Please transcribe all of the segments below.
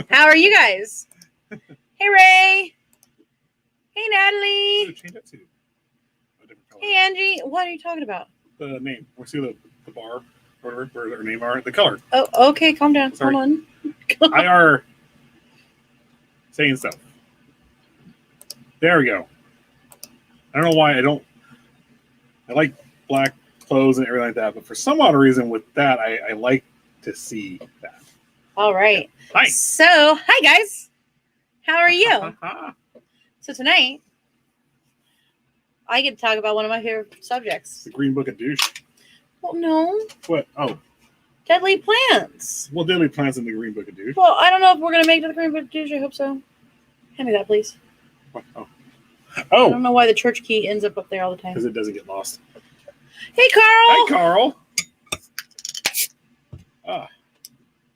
How are you guys? Hey, Ray. Hey, Natalie. Hey, Angie. What are you talking about? The name. We see the bar, where their name are, the color. Oh, okay. Calm down. Sorry. Hold on. I are saying stuff. There we go. I don't know why I like black clothes and everything like that, but for some odd reason with that, I like to see that. All right. Hi. So, hi, guys. How are you? So tonight, I get to talk about one of my favorite subjects. The Green Book of Douche. Well, no. What? Oh. Deadly plants. Well, deadly plants in the Green Book of Douche. Well, I don't know if we're going to make it to the Green Book of Douche. I hope so. Hand me that, please. What? Oh. I don't know why the church key ends up there all the time. Because it doesn't get lost. Hey, Carl. Hi, Carl.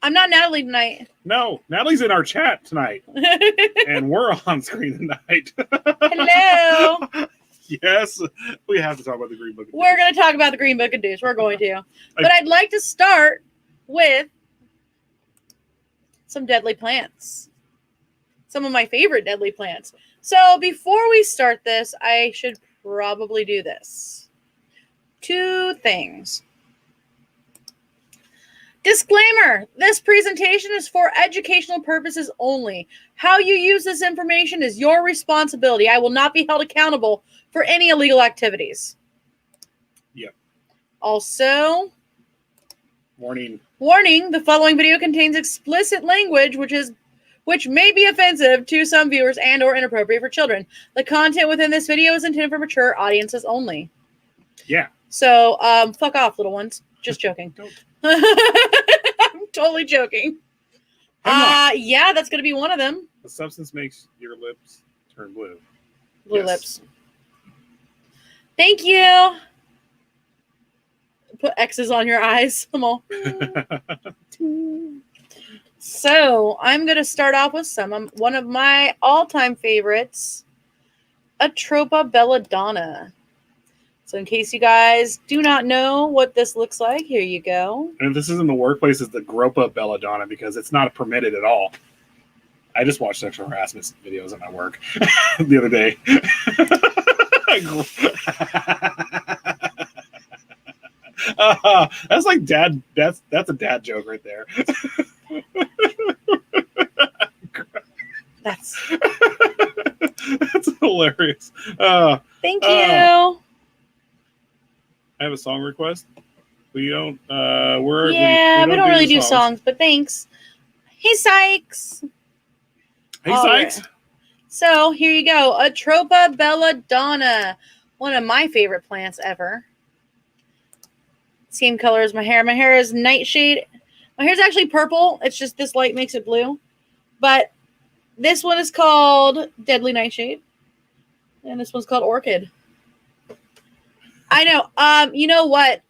I'm not Natalie tonight. No, Natalie's in our chat tonight. And we're on screen tonight. Hello. Yes, we have to talk about the Green Book of Douche. We're going to talk about the Green Book of Douche. We're going to. But I'd like to start with some deadly plants. Some of my favorite deadly plants. So before we start this, I should probably do this. 2 things. Disclaimer, this presentation is for educational purposes only. How you use this information is your responsibility. I will not be held accountable for any illegal activities. Yep. Also, warning, the following video contains explicit language which may be offensive to some viewers and or inappropriate for children. The content within this video is intended for mature audiences only. Yeah. So, fuck off, little ones. Just joking. I'm totally joking. Yeah, that's going to be one of them. The substance makes your lips turn blue. Blue lips. Thank you. Put X's on your eyes. Come on. So, I'm going to start off with one of my all-time favorites, Atropa belladonna. So in case you guys do not know what this looks like, here you go. And if this is in the workplace, it's the Gropa belladonna because it's not permitted at all. I just watched sexual harassment videos at my work the other day. That's like dad. That's a dad joke right there. That's hilarious. Thank you. I have a song request. We don't. We don't really do songs, but thanks. Hey, Sykes. Hey, Sykes. Right. So here you go. Atropa belladonna, one of my favorite plants ever. Same color as my hair. My hair is nightshade. My hair's actually purple. It's just this light makes it blue. But this one is called Deadly Nightshade, and this one's called Orchid. I know. You know what?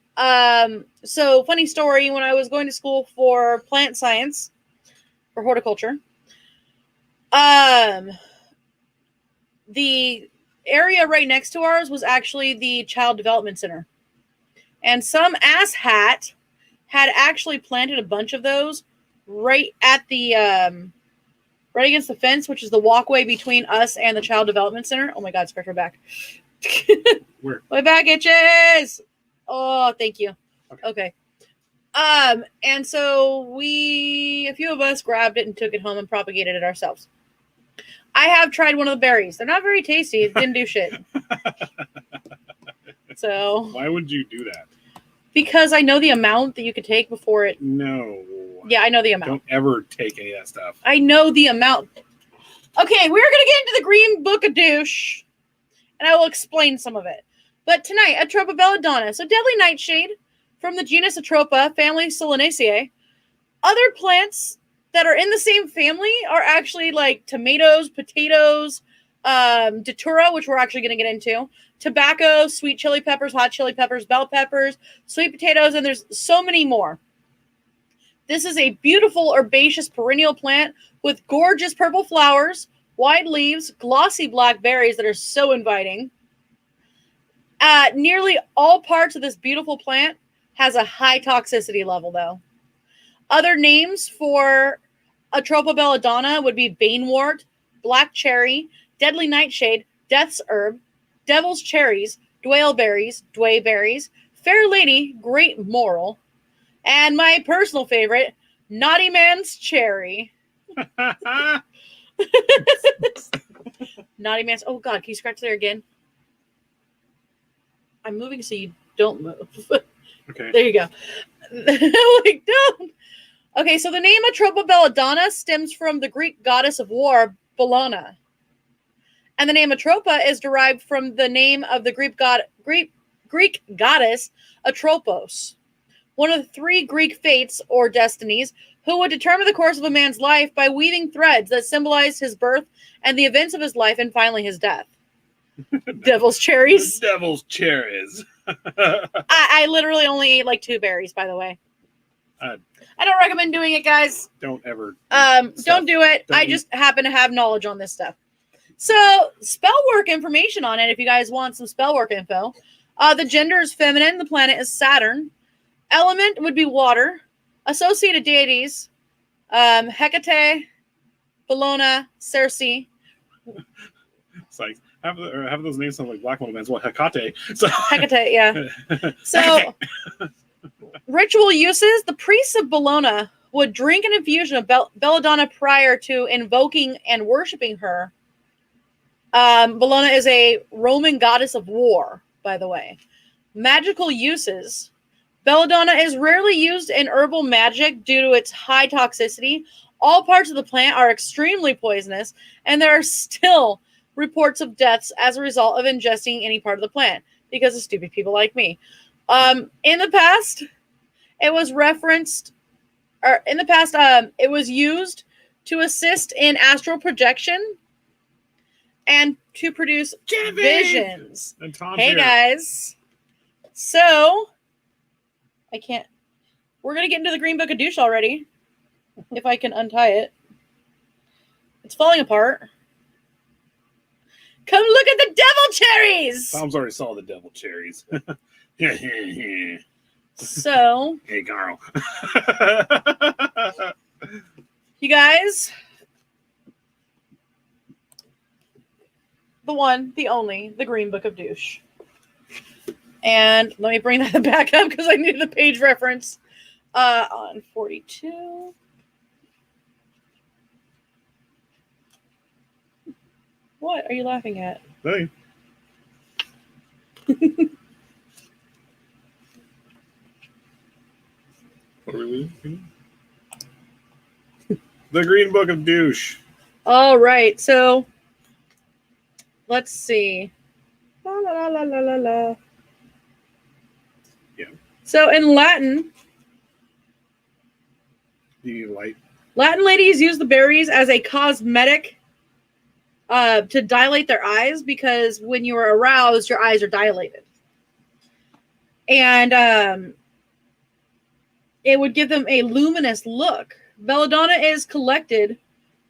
So funny story. When I was going to school for plant science, for horticulture, the area right next to ours was actually the Child Development Center, and some asshat had actually planted a bunch of those right at the right against the fence, which is the walkway between us and the Child Development Center. Oh my God, scratch her back. Where? My back itches. Oh, thank you. Okay. And so a few of us grabbed it and took it home and propagated it ourselves. I have tried one of the berries. They're not very tasty. It didn't do shit. So Why would you do that? because I know the amount that you could take before it. No. Yeah, I know the amount. Don't ever take any of that stuff. I know the amount. Okay, we're gonna get into the Green Book of Douche, and I will explain some of it. But tonight, Atropa belladonna, so deadly nightshade from the genus Atropa, family Solanaceae. Other plants that are in the same family are actually like tomatoes, potatoes, datura, which we're actually going to get into, tobacco, sweet chili peppers, hot chili peppers, bell peppers, sweet potatoes, and there's so many more. This is a beautiful herbaceous perennial plant with gorgeous purple flowers, wide leaves, glossy black berries that are so inviting. Nearly all parts of this beautiful plant has a high toxicity level, though. Other names for Atropa belladonna would be banewort, black cherry, deadly nightshade, death's herb, devil's cherries, dwayberries, fair lady, great moral, and my personal favorite, naughty man's cherry. Naughty man's. Oh God, can you scratch there again? I'm moving so you don't move. Okay. There you go. Like, don't. Okay, so the name Atropa belladonna stems from the Greek goddess of war, Bellona. And the name Atropa is derived from the name of the Greek goddess Atropos, one of the 3 Greek fates or destinies who would determine the course of a man's life by weaving threads that symbolized his birth and the events of his life and finally his death. Devil's cherries. Devil's cherries. I literally only eat like 2 berries, by the way. I don't recommend doing it, guys. Don't ever. Don't do it. Don't I just happen to have knowledge on this stuff. So, spell work information on it if you guys want some spell work info. The gender is feminine. The planet is Saturn. Element would be water. Associated deities, Hecate, Bellona, Circe. It's like, have those names sound like black metal bands. Well, Hecate. So. Hecate, yeah. So, ritual uses. The priests of Bellona would drink an infusion of belladonna prior to invoking and worshiping her. Bellona is a Roman goddess of war, by the way. Magical uses. Belladonna is rarely used in herbal magic due to its high toxicity. All parts of the plant are extremely poisonous, and there are still reports of deaths as a result of ingesting any part of the plant because of stupid people like me. In the past, it was it was used to assist in astral projection and to produce visions. Hey, here. guys. So, I can't. We're going to get into the Green Book of Douche already. If I can untie it. It's falling apart. Come look at the devil cherries! Tom's already saw the devil cherries. So, hey, Carl. you guys, the one, the only, the Green Book of Douche. And let me bring that back up because I need the page reference on 42. What are you laughing at? Hey. What are we reading? The Green Book of Douche. All right, so let's see. La la la la la la. Yeah. So in Latin, Latin ladies use the berries as a cosmetic to dilate their eyes because when you are aroused, your eyes are dilated. And it would give them a luminous look. Belladonna is collected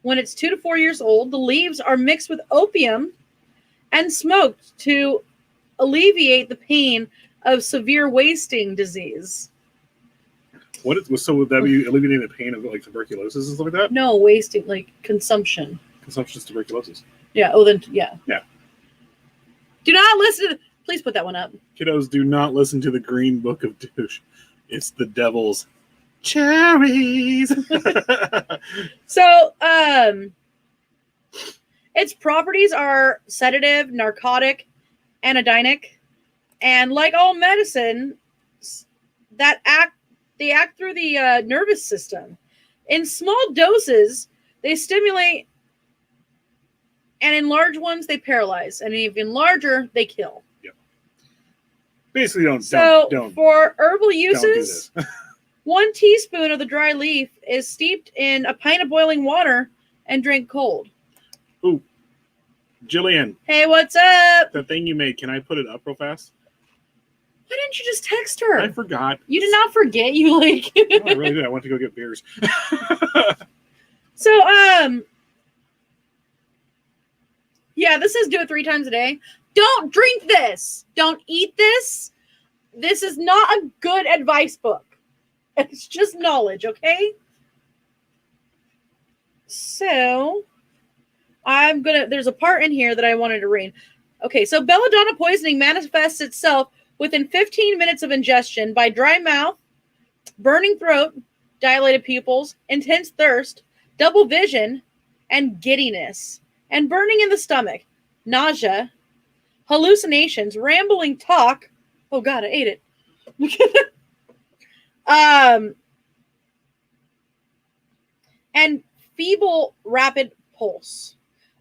when it's 2 to 4 years old. The leaves are mixed with opium and smoked to alleviate the pain of severe wasting disease. So would that be alleviating the pain of like tuberculosis and stuff like that? No, wasting, like consumption. Consumption is tuberculosis. Yeah. Oh, then yeah. Yeah. Do not listen to. Please put that one up. Kiddos, do not listen to the Green Book of Douche. It's the devil's cherries. So, its properties are sedative, narcotic, anodynic, And like all medicine, they act through the nervous system. In small doses, they stimulate, and in large ones, they paralyze, and even larger, they kill. Yep. Basically, don't for herbal don't do uses, this. 1 teaspoon of the dry leaf is steeped in a pint of boiling water and drink cold. Ooh, Jillian. Hey, what's up? That thing you made, can I put it up real fast? Why didn't you just text her? I forgot. You did not forget, you like. No, I really did. I went to go get beers. So, yeah, this says do it 3 times a day. Don't drink this. Don't eat this. This is not a good advice book. It's just knowledge, okay? So, there's a part in here that I wanted to read. Okay, so belladonna poisoning manifests itself within 15 minutes of ingestion by dry mouth, burning throat, dilated pupils, intense thirst, double vision, and giddiness, and burning in the stomach, nausea, hallucinations, rambling talk. Oh God, I ate it. And feeble, rapid pulse.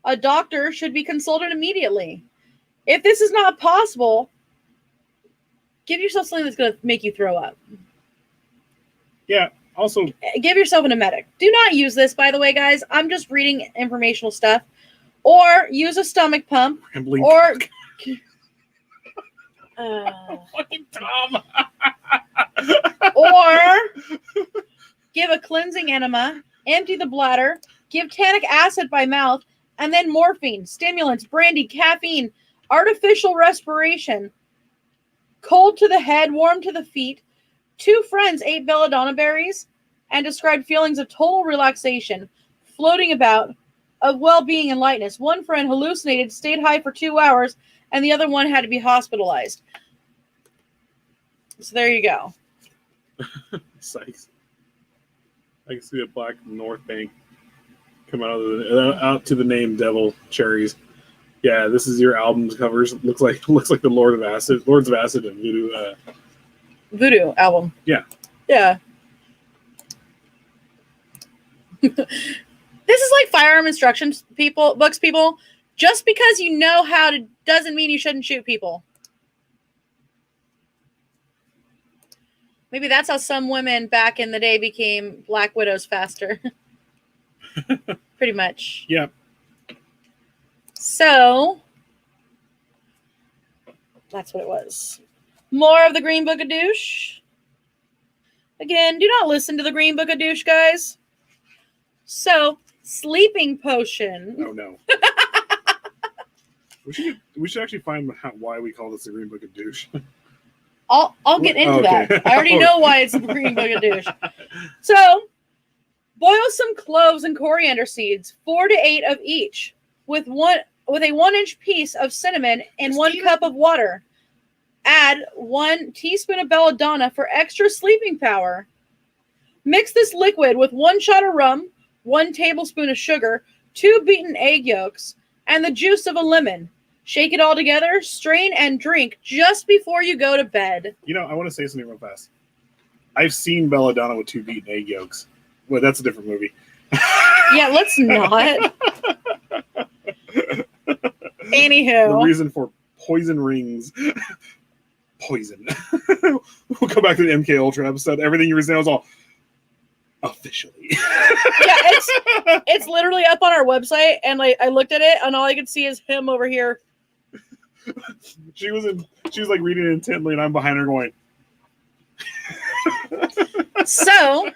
A doctor should be consulted immediately. If this is not possible, give yourself something that's going to make you throw up. Yeah. Also, give yourself an emetic. Do not use this, by the way, guys. I'm just reading informational stuff. Or use a stomach pump. rambling Or fucking Tom. or give a cleansing enema. Empty the bladder. Give tannic acid by mouth, and then morphine, stimulants, brandy, caffeine, artificial respiration. Cold to the head, warm to the feet. 2 friends ate belladonna berries and described feelings of total relaxation, floating about, of well-being and lightness. 1 friend hallucinated, stayed high for 2 hours, and the other one had to be hospitalized. So there you go. Sykes. I can see the black North Bank come out to the name Devil Cherries. Yeah, this is your album's covers. Looks like the Lords of Acid and Voodoo. Voodoo album. Yeah. Yeah. This is like firearm instructions, books, people. Just because you know how to doesn't mean you shouldn't shoot people. Maybe that's how some women back in the day became Black Widows faster. Pretty much. Yeah. So, that's what it was. More of the Green Book of Douche. Again, do not listen to the Green Book of Douche, guys. So, sleeping potion. Oh, no. We should actually find why we call this the Green Book of Douche. I'll get into that. I already know why it's the Green Book of Douche. So, boil some cloves and coriander seeds, 4 to 8 of each, with a 1-inch piece of cinnamon in 1 cup of water. Add 1 teaspoon of belladonna for extra sleeping power. Mix this liquid with 1 shot of rum, 1 tablespoon of sugar, 2 beaten egg yolks, and the juice of a lemon. Shake it all together, strain, and drink just before you go to bed. You know, I want to say something real fast. I've seen belladonna with 2 beaten egg yolks. Well, that's a different movie. Yeah, let's not. Anywho. The reason for poison rings. Poison. We'll come back to the MK Ultra episode. Everything you were saying was all officially. Yeah, it's literally up on our website, and I looked at it, and all I could see is him over here. She was like reading it intently, and I'm behind her going. So,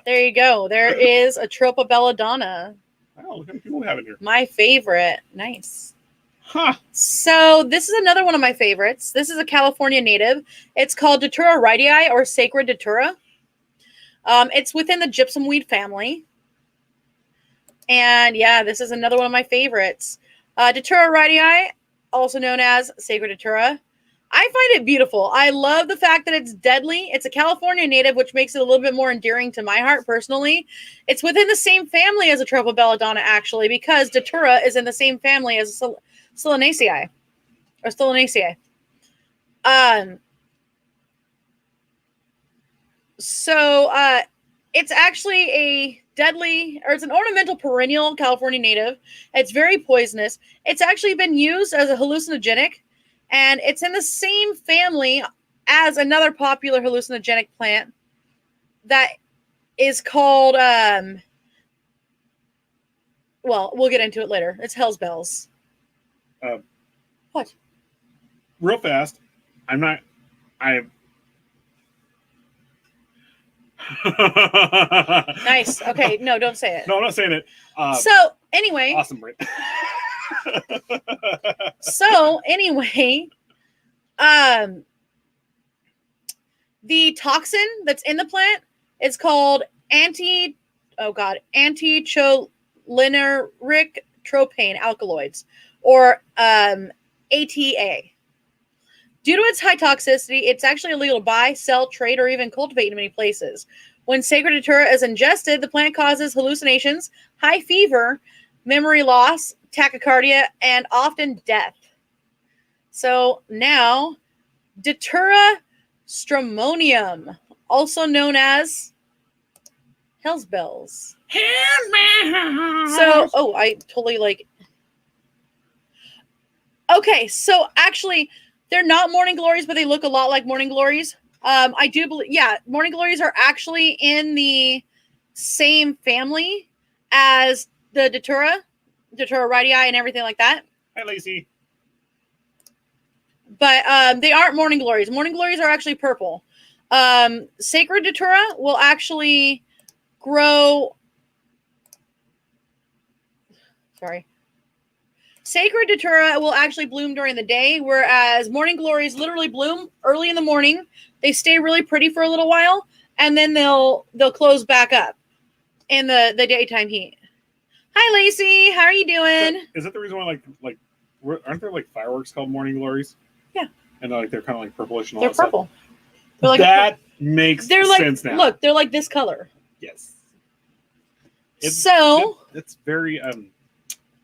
there you go. There is a trope of belladonna. Wow, look how many people we have in here. My favorite. Nice. Huh. So, this is another one of my favorites. This is a California native. It's called Datura wrightii, or Sacred Datura. It's within the gypsum weed family. And yeah, this is another one of my favorites. Datura wrightii, also known as Sacred Datura. I find it beautiful. I love the fact that it's deadly. It's a California native, which makes it a little bit more endearing to my heart personally. It's within the same family as a trope of belladonna, actually, because Datura is in the same family as Solanaceae. Or Solanaceae. So it's actually a deadly, or it's an ornamental perennial California native. It's very poisonous. It's actually been used as a hallucinogenic, and it's in the same family as another popular hallucinogenic plant that is called, well, we'll get into it later. It's Hell's Bells. What? Real fast. Nice. Okay. No, don't say it. No, I'm not saying it. So anyway. Awesome, Britt. So anyway, the toxin that's in the plant is called anticholinic tropane alkaloids, or ATA. Due to its high toxicity, it's actually illegal to buy, sell, trade, or even cultivate in many places. When Sacred Datura is ingested, the plant causes hallucinations, high fever, memory loss, tachycardia, and often death. So now, Datura stramonium, also known as Hell's Bells. So, I totally okay, so actually, they're not morning glories, but they look a lot like morning glories. I do believe, morning glories are actually in the same family as the Datura radii and everything like that. Hi, Lacey. But they aren't morning glories. Morning glories are actually purple. Sacred Datura will actually grow. Sacred Datura will actually bloom during the day, whereas morning glories literally bloom early in the morning. They stay really pretty for a little while, and then they'll close back up in the daytime heat. Hi, Lacey. How are you doing? Is that the reason why aren't there like fireworks called morning glories? Yeah. And they're kind of like purplish and all They're that purple. Stuff. They're like that makes sense now. Look, they're like this color. Yes. It's very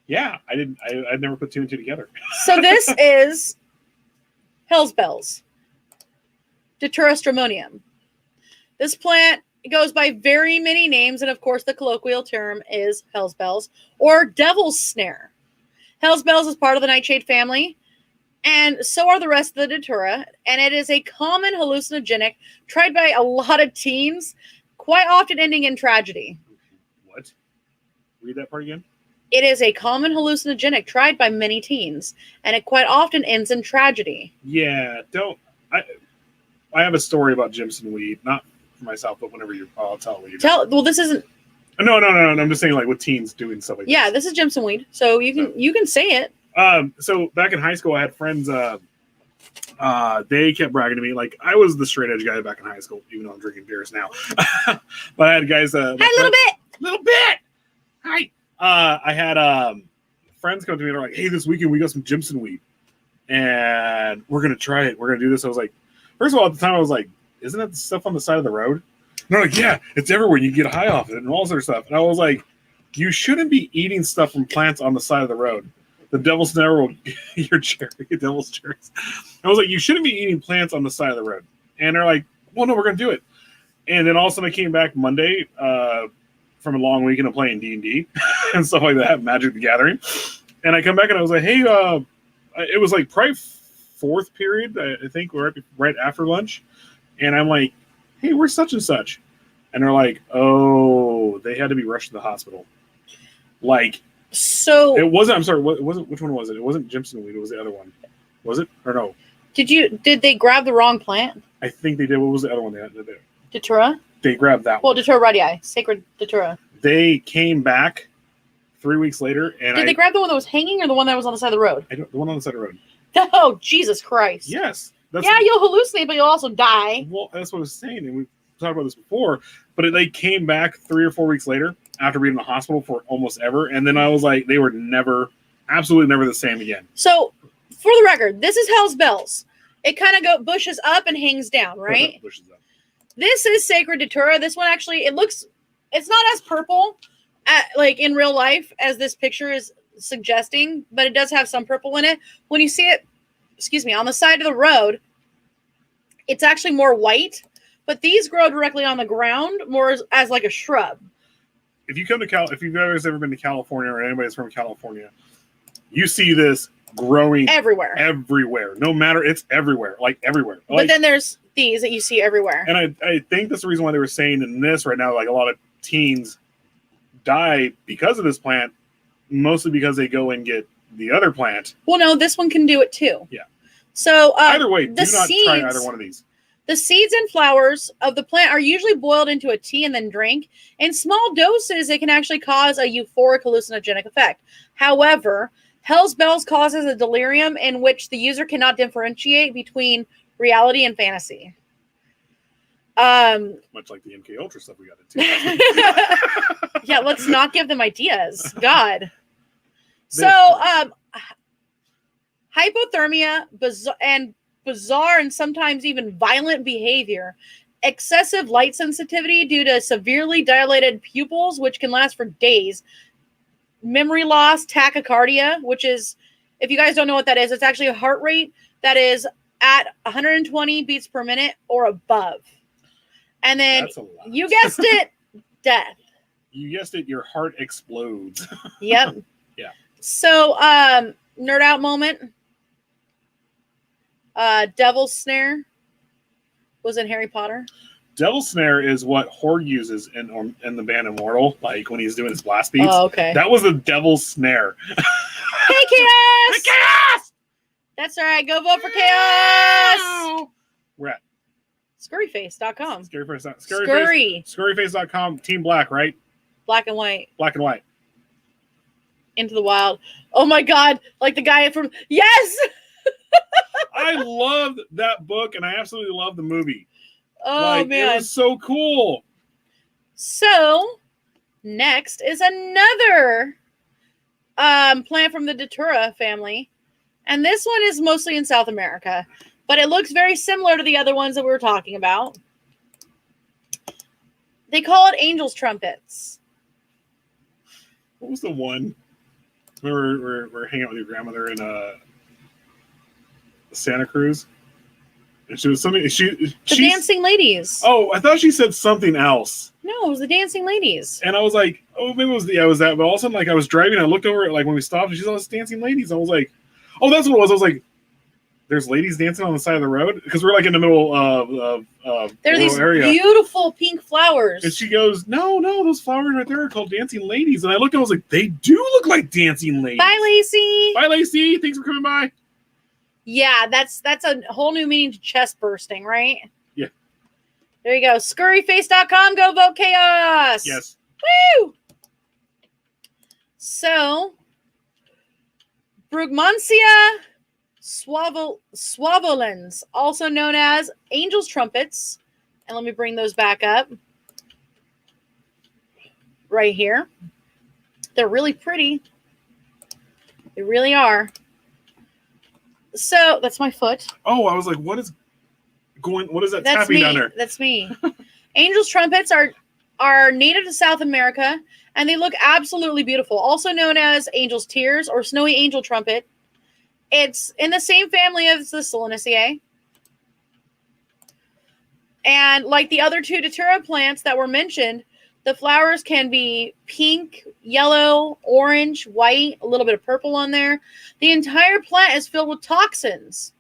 yeah, I'd never put two and two together. So this is Hell's Bells, Datura stramonium. This plant goes by very many names, and of course the colloquial term is Hell's Bells or Devil's Snare. Hell's Bells is part of the nightshade family, and so are the rest of the Datura, and it is a common hallucinogenic tried by a lot of teens, quite often ending in tragedy. What? Read that part again. It is a common hallucinogenic tried by many teens, and it quite often ends in tragedy. Yeah, I have a story about Jimson weed, not for myself, but whenever I'll tell you. Well, this isn't. No. I'm just saying, like, with teens doing stuff like this. This is Jimson weed, so you can say it. So back in high school, I had friends. They kept bragging to me like I was the straight edge guy back in high school, even though I'm drinking beers now. But I had guys. Hi, little bit. Hi. I had friends come to me and they're like, "Hey, this weekend we got some Jimson weed, and we're gonna try it. We're gonna do this." I was like, first of all, at the time I was like, "Isn't that the stuff on the side of the road?" And they're like, "Yeah, it's everywhere. You get high off it and all sort of stuff." And I was like, "You shouldn't be eating stuff from plants on the side of the road. The devil's snare will your cherry, devil's cherries." I was like, "You shouldn't be eating plants on the side of the road." And they're like, "Well, no, we're gonna do it." And then all of a sudden, I came back Monday from a long weekend of playing D&D and stuff like that, Magic the Gathering. And I come back and I was like, "Hey, it was like probably fourth period, I think, right after lunch." And I'm like, "Hey, where's such and such?" And they're like, "Oh, they had to be rushed to the hospital." Like, so it wasn't. I'm sorry. What was it? Which one was it? It wasn't Jimson weed. It was the other one. Was it or no? Did they grab the wrong plant? I think they did. What was the other one? They Datura. They grabbed that one. Well, Datura radii, Sacred Datura. They came back 3 weeks later, and did they grab the one that was hanging or the one that was on the side of the road? The one on the side of the road. Oh, Jesus Christ! Yes. You'll hallucinate, but you'll also die. Well, that's what I was saying, and we've talked about this before. But they came back 3 or 4 weeks later after being in the hospital for almost ever, and then I was like, they were absolutely never the same again. So, for the record, this is Hell's Bells. It kind of bushes up and hangs down, right? Bushes up. This is Sacred Datura. This one actually, it's not as purple, like in real life, as this picture is suggesting, but it does have some purple in it. When you see it, on the side of the road, it's actually more white, but these grow directly on the ground more as like a shrub. If you come to if you've ever been to California or anybody's from California, you see this growing everywhere. No matter, it's everywhere, like everywhere. But then there's these that you see everywhere. And I think that's the reason why they were saying in this right now, like a lot of teens die because of this plant, mostly because they go and get the other plant. Well, no, this one can do it too. Yeah. So either way, do not try either one of these. The seeds and flowers of the plant are usually boiled into a tea and then drank. In small doses, it can actually cause a euphoric hallucinogenic effect. However, Hell's Bells causes a delirium in which the user cannot differentiate between reality and fantasy. Much like the MK Ultra stuff we got into. Yeah, let's not give them ideas. God. So, hypothermia, bizarre and sometimes even violent behavior, excessive light sensitivity due to severely dilated pupils, which can last for days, memory loss, tachycardia, which is, if you guys don't know what that is, it's actually a heart rate that is at 120 beats per minute or above. And then, you guessed it, death. You guessed it, your heart explodes. Yep. Yeah. So, nerd out moment. Devil's Snare was in Harry Potter. Devil's Snare is what Horde uses in the band Immortal, like when he's doing his blast beats. Oh, okay. That was the Devil's Snare. Hey, Chaos! Hey, Chaos! That's all right. Go vote for Chaos! We're at Scurryface.com. Scurryface.com. Team Black, right? Black and white. Black and white. Into the Wild. Oh my God. Like the guy from... Yes! I loved that book, and I absolutely love the movie. Oh, man. It was so cool. So, next is another plant from the Datura family. And this one is mostly in South America. But it looks very similar to the other ones that we were talking about. They call it angel's trumpets. What was the one? Remember we're hanging out with your grandmother in Santa Cruz? And she was something. The Dancing Ladies. Oh, I thought she said something else. No, it was the Dancing Ladies. And I was like, oh, maybe it was that. But all of a sudden, like I was driving, I looked over, like when we stopped, and she's all, Dancing Ladies. I was like, oh, that's what it was. I was like, there's ladies dancing on the side of the road, because we're like in the middle of there are these area. Beautiful pink flowers. And she goes, no, those flowers right there are called Dancing Ladies. And I looked and I was like, they do look like dancing ladies. Bye, Lacey. Bye, Lacey. Thanks for coming by. Yeah, that's a whole new meaning to chest bursting, right? Yeah. There you go. Scurryface.com. Go vote Chaos. Yes. Woo! So, Brugmansia suavolens, also known as angel's trumpets. And let me bring those back up. Right here. They're really pretty. They really are. So, that's my foot. Oh, I was like, what is that tapping down there? That's me. Angel's trumpets are native to South America, and they look absolutely beautiful. Also known as angel's tears or snowy angel trumpet. It's in the same family as the Solanaceae. And like the other two Datura plants that were mentioned, the flowers can be pink, yellow, orange, white, a little bit of purple on there. The entire plant is filled with toxins.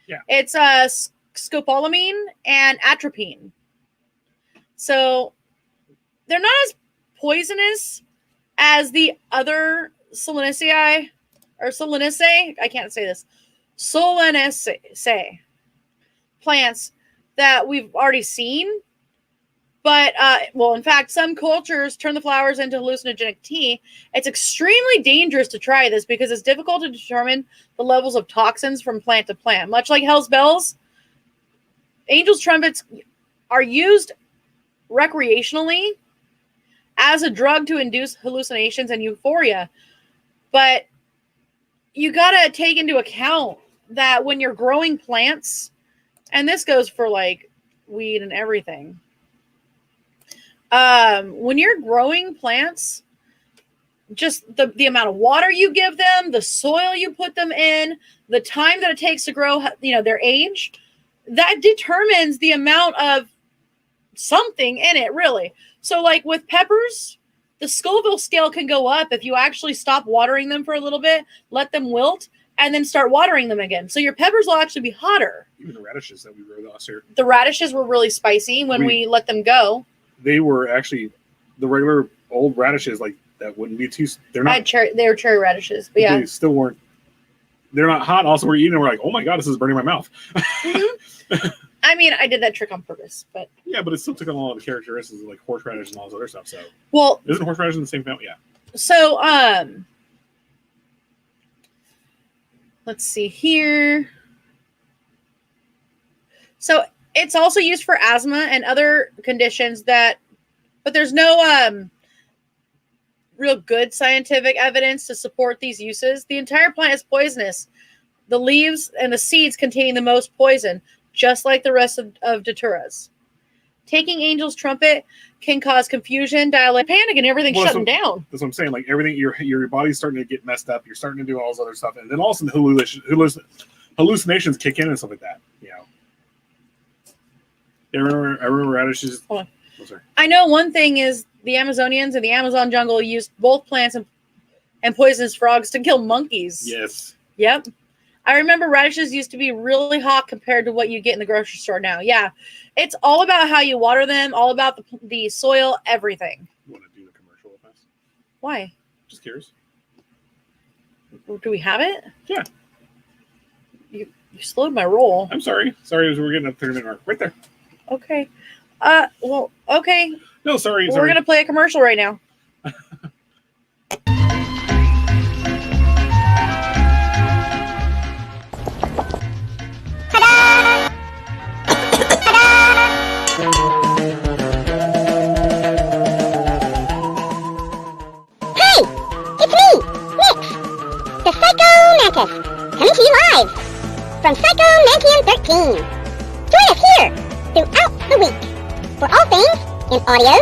Yeah. It's scopolamine and atropine. So they're not as poisonous as the other Solanaceae or Solanaceae. I can't say this. Solanaceae plants that we've already seen. But, in fact, some cultures turn the flowers into hallucinogenic tea. It's extremely dangerous to try this because it's difficult to determine the levels of toxins from plant to plant. Much like Hell's Bells, angel's trumpets are used recreationally as a drug to induce hallucinations and euphoria. But you got to take into account that when you're growing plants, and this goes for, like, weed and everything, when you're growing plants, just the amount of water you give them, the soil you put them in, the time that it takes to grow, their age, that determines the amount of something in it, really. So, like with peppers, the Scoville scale can go up if you actually stop watering them for a little bit, let them wilt, and then start watering them again. So your peppers will actually be hotter. Even the radishes that we grew last year. The radishes were really spicy when we let them go. They were actually the regular old radishes, like that wouldn't be too. They're not. They were cherry radishes, but yeah, they still weren't. They're not hot. Also, we're eating. And we're like, oh my god, this is burning my mouth. Mm-hmm. I mean, I did that trick on purpose, but yeah, but it still took on all the characteristics of like horseradish and all this other stuff. So, well, isn't horseradish in the same family? Yeah. So, let's see here. So it's also used for asthma and other conditions but there's no real good scientific evidence to support these uses. The entire plant is poisonous. The leaves and the seeds contain the most poison, just like the rest of daturas. Taking angel's trumpet can cause confusion, panic, and everything shutting down. That's what I'm saying. Like everything, your body's starting to get messed up. You're starting to do all this other stuff, and then all of a sudden hallucinations kick in and stuff like that. You know. I remember radishes. Hold on. Oh, sorry. I know one thing is the Amazonians in the Amazon jungle used both plants and poisonous frogs to kill monkeys. Yes. Yep. I remember radishes used to be really hot compared to what you get in the grocery store now. Yeah. It's all about how you water them, all about the soil, everything. You want to do the commercial with us? Why? Just curious. Do we have it? Yeah. You slowed my roll. I'm sorry. Sorry, we're getting a 30-minute mark. Right there. Okay. Well, okay. No, sorry. We're going to play a commercial right now. Hi, it's me, Nix, the Psycho Mantis, coming to you live from Psycho Mantium 13. Join us here throughout the week for all things in audio,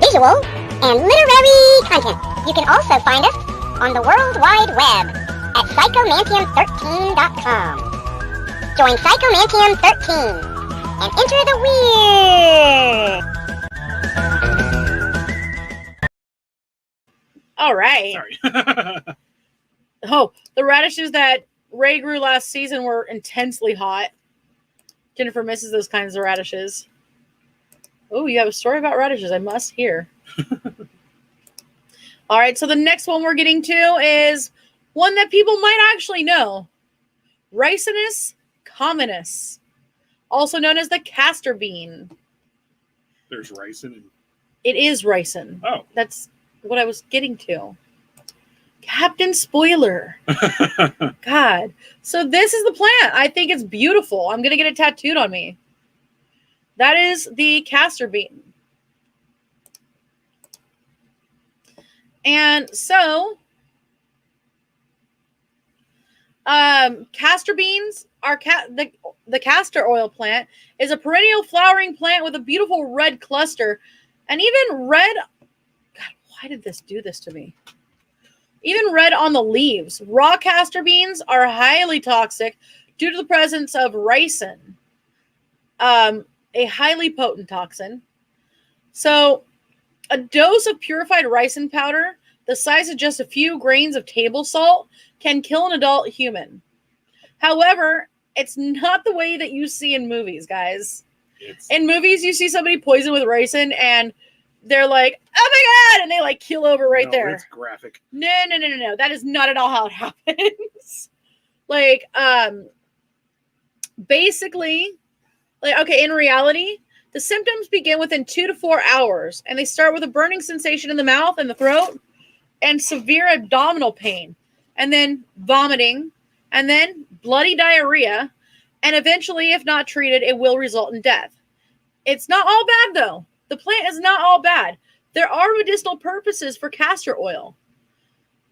visual, and literary content. You can also find us on the World Wide Web at psychomantium13.com. Join Psychomantium 13 and enter the weird. All right. Sorry. Oh, the radishes that Ray grew last season were intensely hot. Jennifer misses those kinds of radishes. Oh, you have a story about radishes I must hear. All right, so the next one we're getting to is one that people might actually know. Ricinus communis, also known as the castor bean. There's ricin. It is ricin. Oh. That's what I was getting to. Captain Spoiler. God. So this is the plant. I think it's beautiful. I'm going to get it tattooed on me. That is the castor bean. And so, castor beans are the castor oil plant is a perennial flowering plant with a beautiful red cluster, and even red. God, why did this do this to me? Even red on the leaves. Raw castor beans are highly toxic due to the presence of ricin, a highly potent toxin. So, a dose of purified ricin powder, the size of just a few grains of table salt, can kill an adult human. However, it's not the way that you see in movies, guys. In movies, you see somebody poisoned with ricin, and they're like, "Oh my god!" and they like keel over right there. It's graphic. No. That is not at all how it happens. Like, basically, like, okay, in reality, the symptoms begin within 2 to 4 hours, and they start with a burning sensation in the mouth and the throat, and severe abdominal pain, and then vomiting, and then bloody diarrhea, and eventually, if not treated, it will result in death. It's not all bad, though. The plant is not all bad. There are medicinal purposes for castor oil.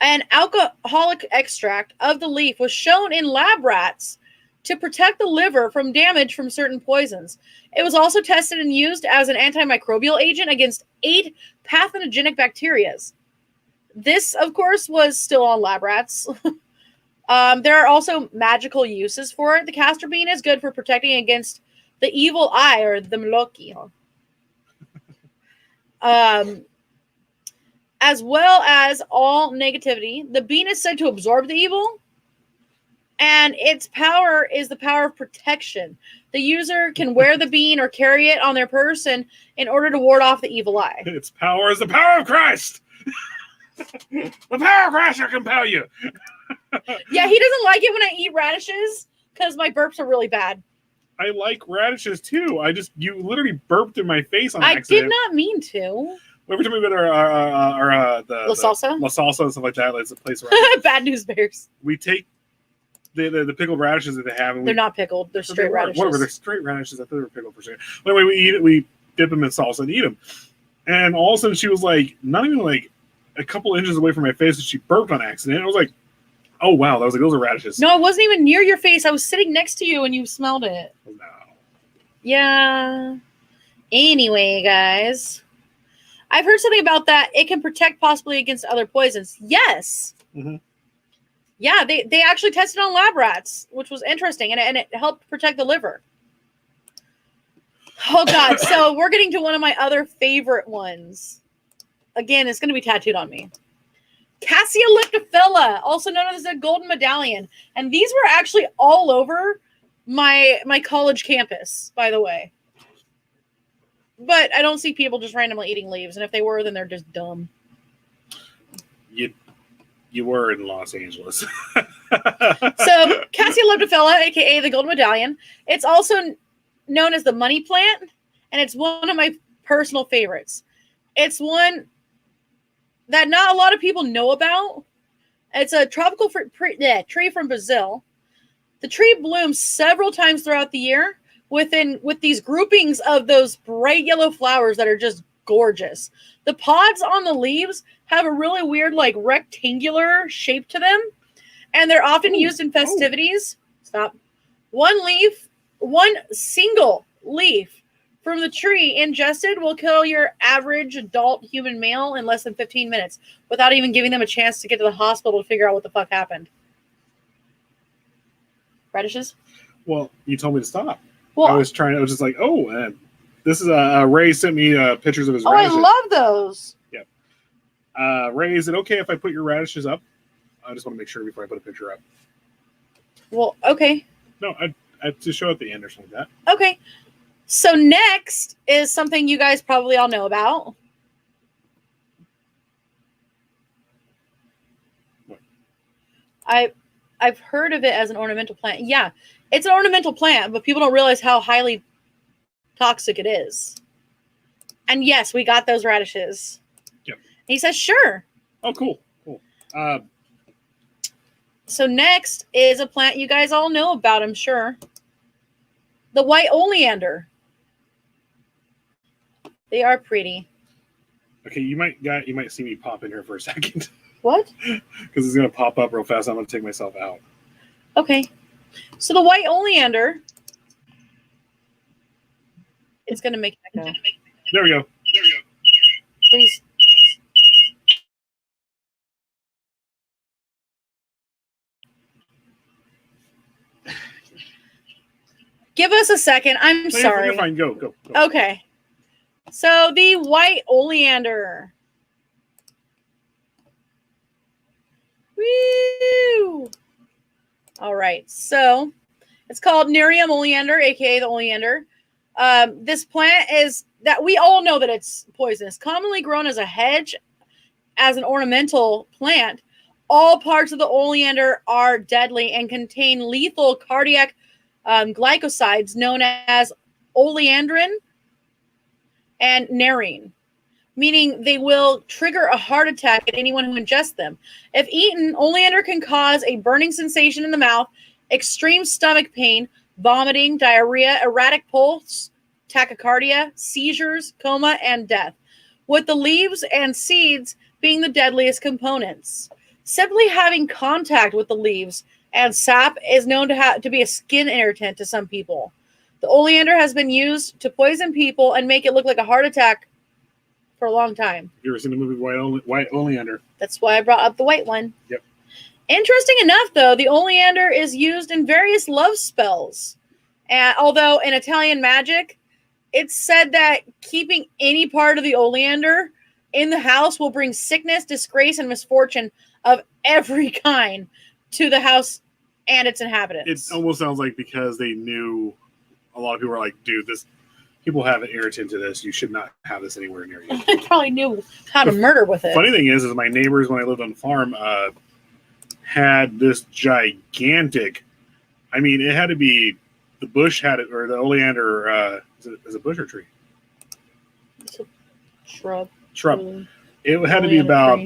An alcoholic extract of the leaf was shown in lab rats to protect the liver from damage from certain poisons. It was also tested and used as an antimicrobial agent against 8 pathogenic bacteria. This, of course, was still on lab rats. There are also magical uses for it. The castor bean is good for protecting against the evil eye, or the mloki. As well as all negativity. The bean is said to absorb the evil, and its power is the power of protection. The user can wear the bean or carry it on their person in order to ward off the evil eye. Its power is the power of Christ. The power of Christ shall compel you. Yeah, he doesn't like it when I eat radishes because my burps are really bad. I like radishes too. You literally burped in my face on I accident. did not mean to. Every time we go to our La Salsa? La Salsa and stuff like that, it's a place where Bad news bears. we take the pickled radishes that they have. And They're not pickled. They're straight radishes. Whatever, they're straight radishes. I thought they were pickled for sure. Anyway, we eat it. We dip them in salsa and eat them. And all of a sudden, she was like, not even like a couple inches away from my face, and she burped on accident. I was like, oh wow, those are radishes. No, I wasn't even near your face. I was sitting next to you and you smelled it. Oh, no. Yeah. Anyway, guys, I've heard something about that. It can protect possibly against other poisons. Yes. Mm-hmm. Yeah, they actually tested on lab rats, which was interesting, and it helped protect the liver. Oh, God. So we're getting to one of my other favorite ones. Again, it's going to be tattooed on me. Cassioliptophila, also known as the golden medallion. And these were actually all over my college campus, by the way. But I don't see people just randomly eating leaves. And if they were, then they're just dumb. You were in Los Angeles. So Cassioliptophila, a.k.a. the golden medallion. It's also known as the money plant. And it's one of my personal favorites. It's one that not a lot of people know about. It's a tropical tree from Brazil. The tree blooms several times throughout the year with these groupings of those bright yellow flowers that are just gorgeous. The pods on the leaves have a really weird, like, rectangular shape to them, and they're often used in festivities. Stop. One single leaf from the tree ingested will kill your average adult human male in less than 15 minutes without even giving them a chance to get to the hospital to figure out what the fuck happened. Radishes? Well, you told me to stop. Well, I was just like, oh, this is Ray sent me pictures of his oh, radishes. I love those. Yeah. Ray, is it okay if I put your radishes up? I just want to make sure before I put a picture up. Well, okay. No, I just show at the end or something like that. Okay. So next is something you guys probably all know about. What? I've heard of it as an ornamental plant. Yeah, it's an ornamental plant, but people don't realize how highly toxic it is. And yes, we got those radishes. Yep. And he says, sure. Oh, cool. So next is a plant you guys all know about, I'm sure. The white oleander. They are pretty. Okay, you might see me pop in here for a second. What? Because it's going to pop up real fast. I'm going to take myself out. Okay. So the white oleander is going to make that go. There we go. Please. Give us a second. I'm sorry. You're fine. Go. Okay. So the white oleander. Woo! All right. So it's called Nerium oleander, aka the oleander. This plant is that we all know that it's poisonous. Commonly grown as a hedge, as an ornamental plant, all parts of the oleander are deadly and contain lethal cardiac glycosides known as oleandrin and nerine, meaning they will trigger a heart attack at anyone who ingests them. If eaten, oleander can cause a burning sensation in the mouth, extreme stomach pain, vomiting, diarrhea, erratic pulse, tachycardia, seizures, coma, and death, with the leaves and seeds being the deadliest components. Simply having contact with the leaves and sap is known to be a skin irritant to some people. The oleander has been used to poison people and make it look like a heart attack for a long time. You ever seen the movie White Oleander? That's why I brought up the white one. Yep. Interesting enough, though, the oleander is used in various love spells. And although in Italian magic, it's said that keeping any part of the oleander in the house will bring sickness, disgrace, and misfortune of every kind to the house and its inhabitants. It almost sounds like because they knew a lot of people were like, dude, this people have an irritant to this. You should not have this anywhere near you. They probably knew how to murder with it. Funny thing is my neighbors when I lived on the farm had this gigantic. I mean, it had to be the bush had it, or the oleander. Is it a bush or tree? It's a shrub. Shrub. It had to be about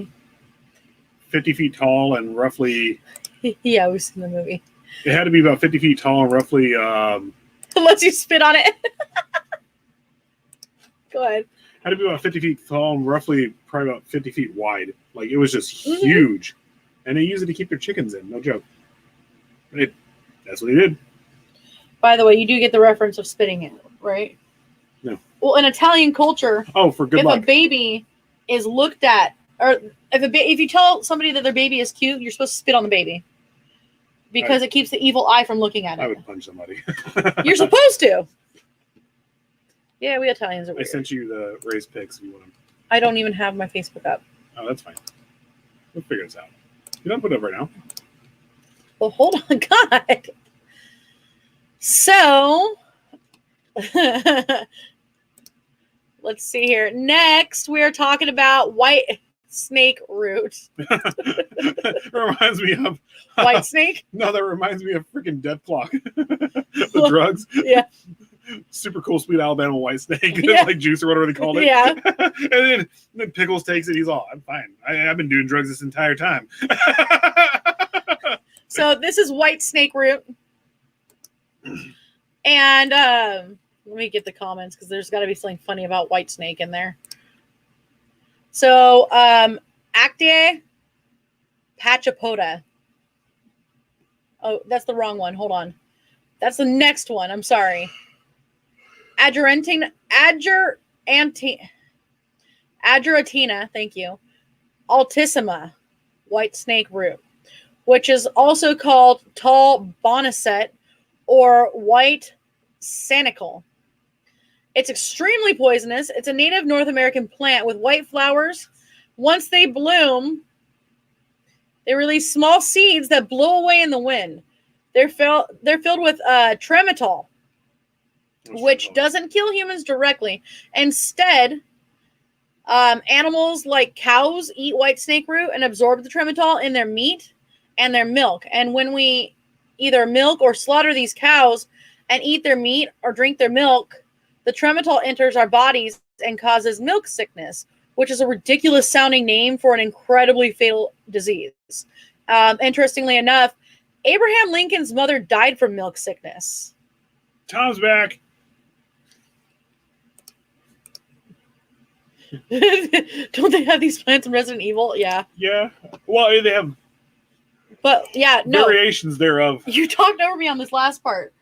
50 feet tall and roughly. Yeah, we've seen the movie. It had to be about 50 feet tall and roughly. Unless you spit on it. Go ahead. Had to be about 50 feet tall and roughly probably about 50 feet wide. Like, it was just huge. And they used it to keep their chickens in. No joke. That's what they did. By the way, you do get the reference of spitting it, right? No. Well, in Italian culture, for good luck. If a baby is looked at, or if you tell somebody that their baby is cute, you're supposed to spit on the baby. Because it keeps the evil eye from looking at it. I would punch somebody. You're supposed to. Yeah, we Italians are weird. I sent you the raised pics if you want them. I don't even have my Facebook up. Oh, that's fine. We'll figure this out. You don't put it up right now. Well, hold on, God. So, let's see here. Next, we are talking about white snake root. Reminds me of white snake. No, that reminds me of freaking Death Clock. The drugs. Yeah. Super cool, sweet Alabama white snake, Yeah. like juice or whatever they called it. Yeah. And then Pickles takes it. He's all, I'm fine. I've been doing drugs this entire time. So this is white snake root. And let me get the comments because there's got to be something funny about white snake in there. So Actaea pachypoda. Oh, that's the wrong one. Hold on. That's the next one. I'm sorry. Ageratina, thank you. Altissima, white snake root, which is also called tall boneset or white sanicle. It's extremely poisonous. It's a native North American plant with white flowers. Once they bloom, they release small seeds that blow away in the wind. They're filled with trematol, which doesn't kill humans directly. Instead, animals like cows eat white snake root and absorb the trematol in their meat and their milk. And when we either milk or slaughter these cows and eat their meat or drink their milk, the trematol enters our bodies and causes milk sickness, which is a ridiculous sounding name for an incredibly fatal disease. Interestingly enough, Abraham Lincoln's mother died from milk sickness. Tom's back. Don't they have these plants in Resident Evil? Yeah. Yeah. Well, they have variations thereof. You talked over me on this last part.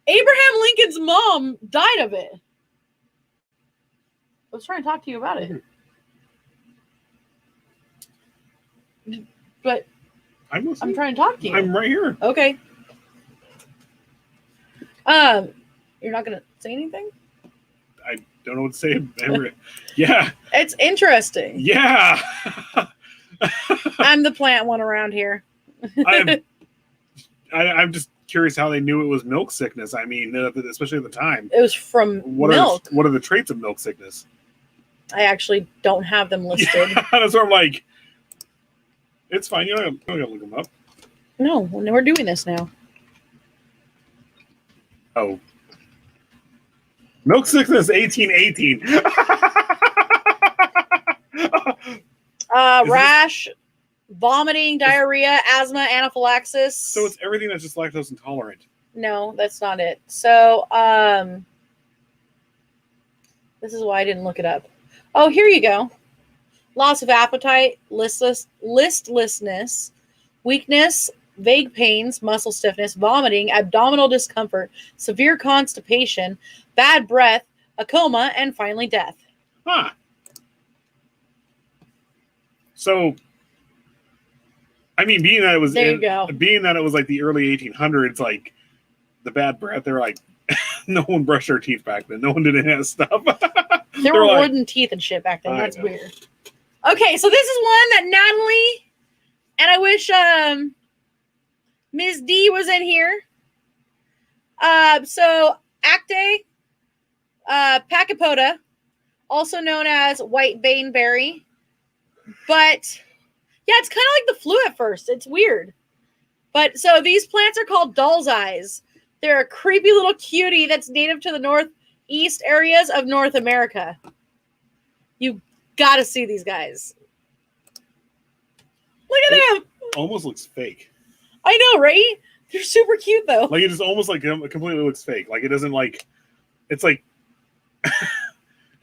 Abraham Lincoln's mom died of it. I was trying to talk to you about it. But I'm trying to talk to you. I'm right here. Okay. You're not gonna say anything? I don't know what to say. Yeah. It's interesting. Yeah. I'm the plant one around here. I'm just curious how they knew it was milk sickness. I mean, especially at the time. It was from milk. What are the traits of milk sickness? I actually don't have them listed. Yeah, that's what I'm like. It's fine. You don't gotta look them up. No, we're doing this now. Oh. Milk sickness 1818. Rash, vomiting, diarrhea, asthma, anaphylaxis. So it's everything that's just lactose intolerant. No, that's not it. So, this is why I didn't look it up. Oh, here you go. Loss of appetite, listlessness, weakness, vague pains, muscle stiffness, vomiting, abdominal discomfort, severe constipation, bad breath, a coma, and finally death. Huh. So, I mean, being that it was like the early 1800s, like the bad breath, they were like, No one brushed their teeth back then. No one did any of that stuff. There were wooden teeth and shit back then. That's weird. Okay, so this is one that Natalie, and I wish Ms. D was in here. So Acte Pachypoda, also known as white baneberry. But yeah, it's kind of like the flu at first. It's weird. But so these plants are called doll's eyes. They're a creepy little cutie that's native to the northeast areas of North America. You gotta see these guys. Look at them. Almost looks fake. I know, right? They're super cute though. Like it just almost like it completely looks fake. Like it doesn't like. It's like.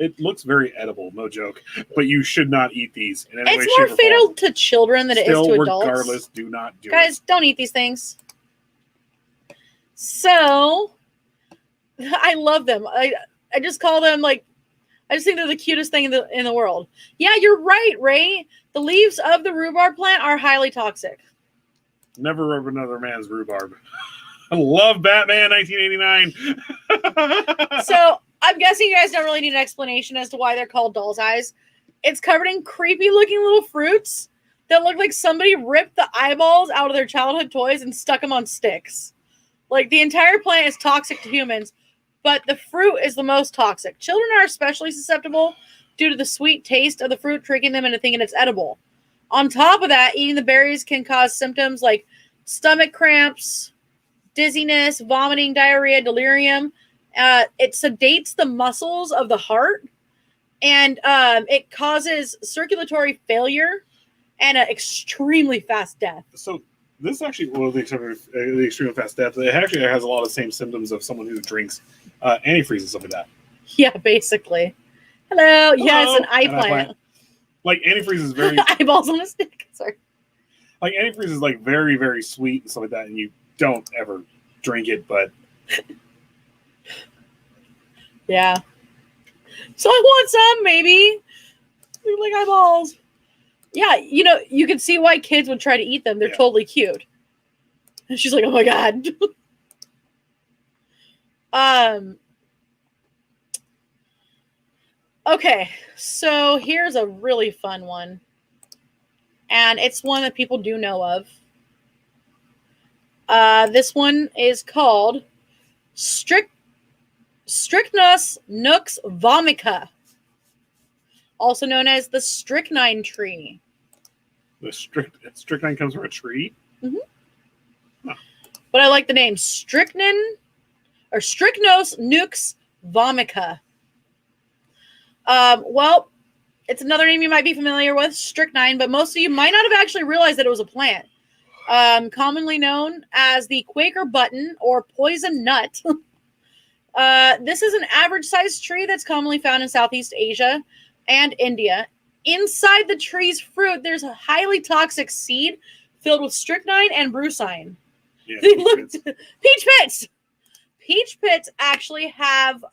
It looks very edible, no joke. But you should not eat these in any way, it's more shape, or fatal form. to children than it is to adults. Regardless, do not do it. Guys, don't eat these things. So, I love them. I just call them like, I just think they're the cutest thing in the world. Yeah, you're right, Ray. The leaves of the rhubarb plant are highly toxic. Never rub another man's rhubarb. I love Batman 1989. So, I'm guessing you guys don't really need an explanation as to why they're called doll's eyes. It's covered in creepy looking little fruits that look like somebody ripped the eyeballs out of their childhood toys and stuck them on sticks. Like the entire plant is toxic to humans, but the fruit is the most toxic. Children are especially susceptible due to the sweet taste of the fruit, tricking them into thinking it's edible. On top of that, eating the berries can cause symptoms like stomach cramps, dizziness, vomiting, diarrhea, delirium. It sedates the muscles of the heart, and it causes circulatory failure and an extremely fast death. So this actually, well, the extremely fast death, it actually has a lot of the same symptoms of someone who drinks antifreeze and stuff like that. Yeah, basically. Hello. Yeah, it's an eye plant. Like antifreeze is very eyeballs on a stick. Sorry. Like antifreeze is like very, very sweet and stuff like that, and you don't ever drink it, but yeah. So I want some, maybe. They're like eyeballs. Yeah, you know, you can see why kids would try to eat them. They're totally cute. And she's like, oh my God. Okay, so here's a really fun one. And it's one that people do know of. This one is called Strychnus nux vomica, also known as the strychnine tree. The strychnine comes from a tree? Mm-hmm. Huh. But I like the name Strychnus nux vomica. Well, it's another name you might be familiar with, strychnine, but most of you might not have actually realized that it was a plant. Commonly known as the Quaker button or poison nut. This is an average-sized tree that's commonly found in Southeast Asia and India. Inside the tree's fruit, there's a highly toxic seed filled with strychnine and brucine. Yeah, peach pits. Peach pits actually have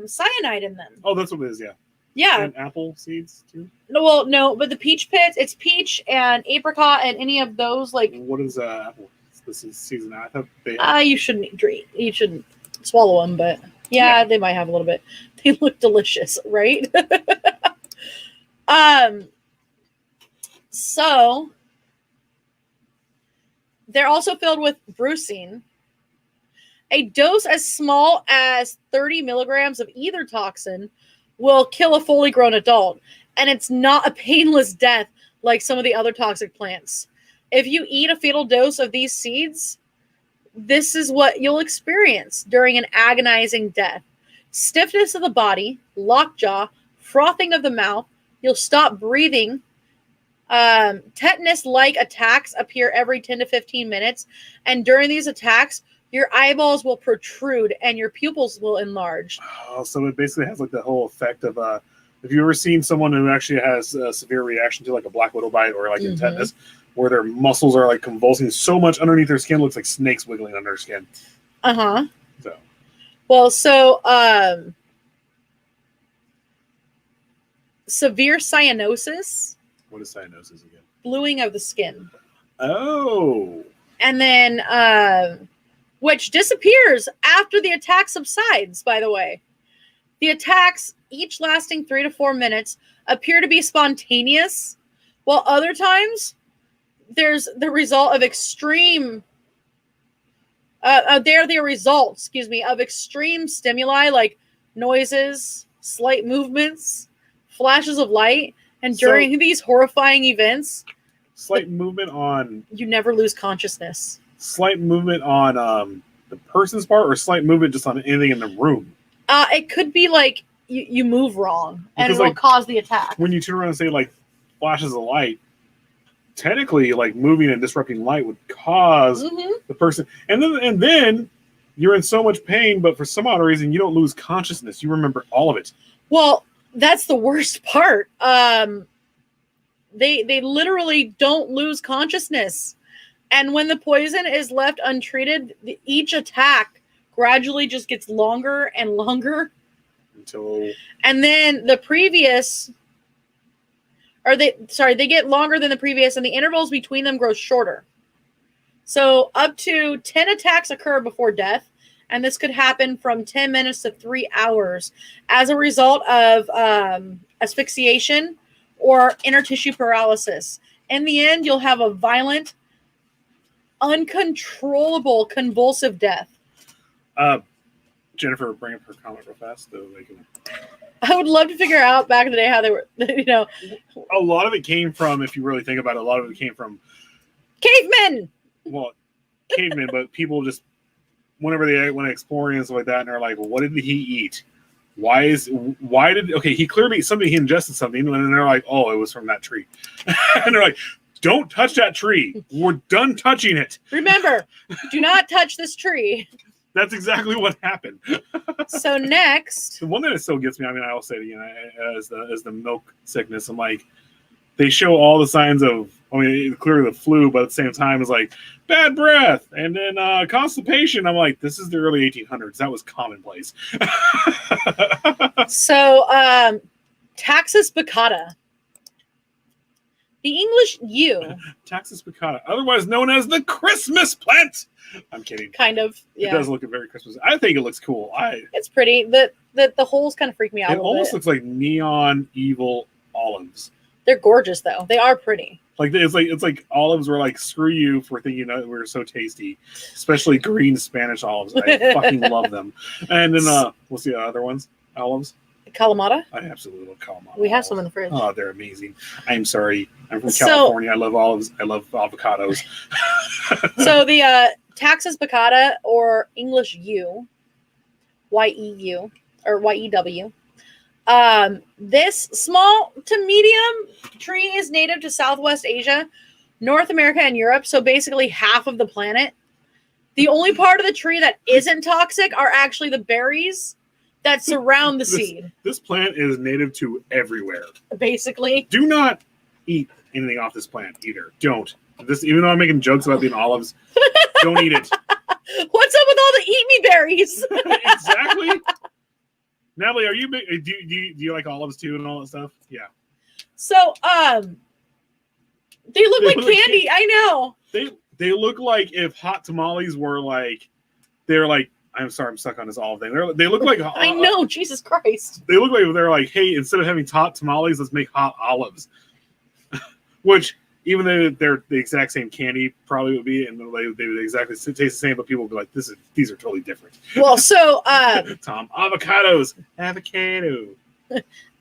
cyanide in them. Oh, that's what it is, yeah. Yeah. And apple seeds, too? No, but the peach pits, it's peach and apricot and any of those, like... What is apple? This is season. I thought they... you shouldn't drink. You shouldn't swallow them, but yeah, they might have a little bit. They look delicious, right? So they're also filled with brucine. A dose as small as 30 milligrams of either toxin will kill a fully grown adult, and it's not a painless death like some of the other toxic plants. If you eat a fatal dose of these seeds, this is what you'll experience during an agonizing death. Stiffness of the body, lockjaw, frothing of the mouth, you'll stop breathing. Tetanus-like attacks appear every 10 to 15 minutes, and during these attacks, your eyeballs will protrude and your pupils will enlarge. Oh, so it basically has like the whole effect of have you ever seen someone who actually has a severe reaction to like a black widow bite or like in tetanus, where their muscles are like convulsing so much underneath their skin, looks like snakes wiggling under their skin. Uh-huh. So. Well, so severe cyanosis. What is cyanosis again? Bluing of the skin. Oh. And then which disappears after the attack subsides, by the way. The attacks, each lasting 3 to 4 minutes, appear to be spontaneous, while other times there's the result of extreme they're the results, of extreme stimuli like noises, slight movements, flashes of light, and during these horrifying events, slight movement on you never lose consciousness. Slight movement on the person's part, or slight movement just on anything in the room? It could be like you move wrong and Because, it'll cause the attack. When you turn around and say like flashes of light, technically like moving and disrupting light would cause the person, and then you're in so much pain, but for some odd reason you don't lose consciousness. You remember all of it. Well, that's the worst part. They literally don't lose consciousness. And when the poison is left untreated, each attack gradually just gets longer and longer. And then they get longer than the previous, and the intervals between them grow shorter. So up to 10 attacks occur before death, and this could happen from 10 minutes to 3 hours as a result of asphyxiation or intertissue paralysis. In the end, you'll have a violent, uncontrollable, convulsive death. Jennifer, bring up her comment real fast so they can... I would love to figure out back in the day how they were, A lot of it came from, if you really think about it, a lot of it came from cavemen. Well, cavemen, but people just, whenever they went exploring and stuff like that, and they're like, well, what did he eat? He clearly he ingested something, and then they're like, oh, it was from that tree. And they're like, don't touch that tree. We're done touching it. Remember, do not touch this tree. That's exactly what happened. So next, the one that still gets me, I mean, I'll say it again, as the milk sickness. I'm like, they show all the signs of, I mean, clearly the flu, but at the same time, it's like bad breath and then constipation. I'm like, this is the early 1800s. That was commonplace. So, Taxus baccata. The English yew. Taxus baccata, otherwise known as the Christmas plant. I'm kidding. Kind of, yeah. It does look very Christmas. I think it looks cool. It's pretty. The holes kind of freak me out. It almost looks like neon evil olives. They're gorgeous, though. They are pretty. It's like olives were like, screw you for thinking that we're so tasty, especially green Spanish olives. I fucking love them. And then what's the other ones? Olives. Kalamata? I absolutely love Kalamata. We have some in the fridge. Oh, they're amazing. I'm sorry. I'm from California. I love olives. I love avocados. So the Taxus baccata, or English yew, Y-E-U, or Y-E-W. This small to medium tree is native to Southwest Asia, North America, and Europe, so basically half of the planet. The only part of the tree that isn't toxic are actually the berries that surround the seed. This plant is native to everywhere. Basically. Do not eat anything off this plant either. Don't. Even though I'm making jokes about the olives, don't eat it. What's up with all the eat me berries? Exactly. Natalie, are you big? Do you like olives too and all that stuff? Yeah. So, they look like candy. I know. They look like if hot tamales were like, they're like, I'm sorry, I'm stuck on this olive thing. They look like I know, Jesus Christ. They look like they're like, hey, instead of having hot tamales, let's make hot olives. Which, even though they're the exact same candy, probably would be, and they would exactly taste the same, but people would be like, these are totally different. Well, so Tom, avocados. Avocado.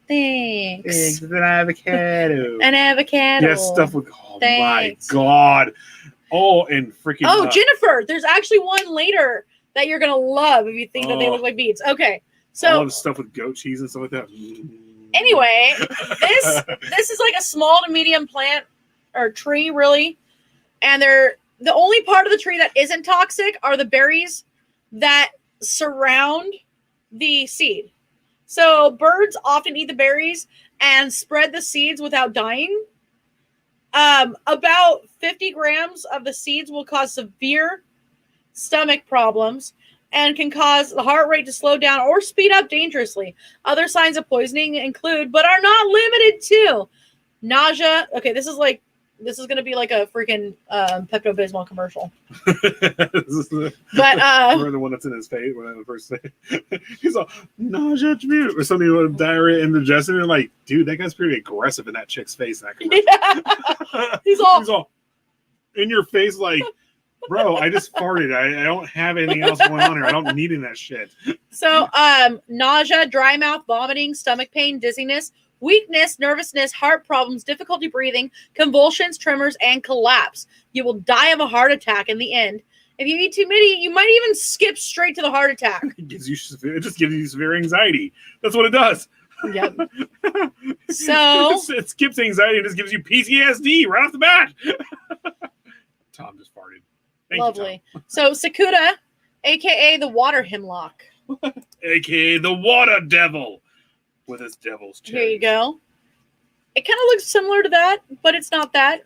Thanks. An avocado. An avocado. Yes, stuff with my God. Oh, and freaking Jennifer, there's actually one later that you're gonna love if you think that they look like beets. Okay. So I love stuff with goat cheese and stuff like that. Anyway, this is like a small to medium plant or tree, really. And the only part of the tree that isn't toxic are the berries that surround the seed. So birds often eat the berries and spread the seeds without dying. About 50 grams of the seeds will cause severe stomach problems and can cause the heart rate to slow down or speed up dangerously. Other signs of poisoning include, but are not limited to, nausea. Okay, this is like This is gonna be like a freaking Pepto Bismol commercial. This is the, But remember the one that's in his face when I first say he's all nausea or something with diarrhea, indigestion. And like, dude, that guy's pretty aggressive in that chick's face. In that commercial. yeah. He's all in your face, like, bro, I just farted. I don't have anything else going on here. I don't need any of that shit. so nausea, dry mouth, vomiting, stomach pain, dizziness, weakness, nervousness, heart problems, difficulty breathing, convulsions, tremors, and collapse. You will die of a heart attack in the end. If you eat too many, you might even skip straight to the heart attack. It just gives you severe anxiety. That's what it does. Yep. So it skips anxiety and just gives you PTSD right off the bat. Tom just farted. Thank lovely. You, so Sakura, aka the water hemlock, aka the water devil. With his devil's cherries. Here you go. It kind of looks similar to that, but it's not that.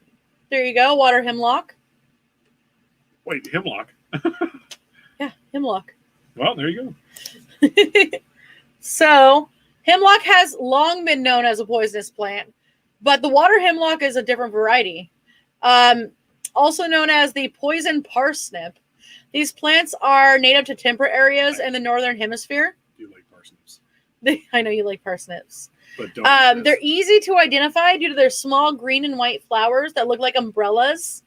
There you go, water hemlock. Wait, hemlock? Yeah, hemlock. Well, there you go. So, hemlock has long been known as a poisonous plant, but the water hemlock is a different variety. Also known as the poison parsnip. These plants are native to temperate areas in the northern hemisphere. You like parsnips. I know you like parsnips. But don't they're easy to identify due to their small green and white flowers that look like umbrellas.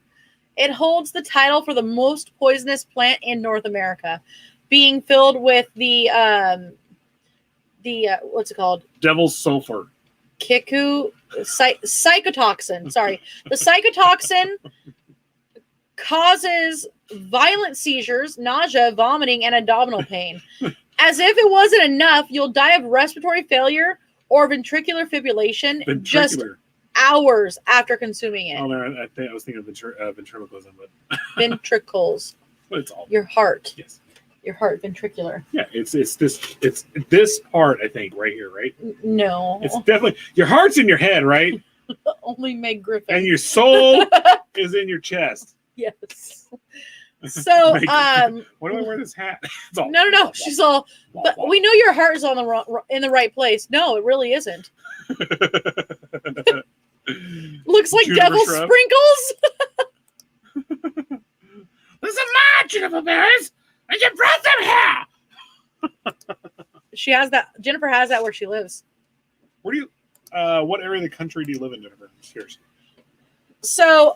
It holds the title for the most poisonous plant in North America, being filled with the what's it called? Devil's sulfur. Psychotoxin. Sorry. The psychotoxin causes violent seizures, nausea, vomiting, and abdominal pain. As if it wasn't enough, you'll die of respiratory failure or ventricular fibrillation just hours after consuming it. Oh, no, I was thinking of ventriloquism, but ventricles. But it's all your heart. Yes. Your heart, ventricular. Yeah, it's this part, I think, right here, right? No. It's definitely your heart's in your head, right? Only Meg Griffin. And your soul is in your chest. Yes. So, why do I wear this hat? No. She's all, but we know your heart is on in the right place. No, it really isn't. Looks like Juniper devil shrub. sprinkles. This is my juniper berries, and you brought them here. She has that. Jennifer has that where she lives. Where do you? What area of the country do you live in, Jennifer? I'm just curious. So,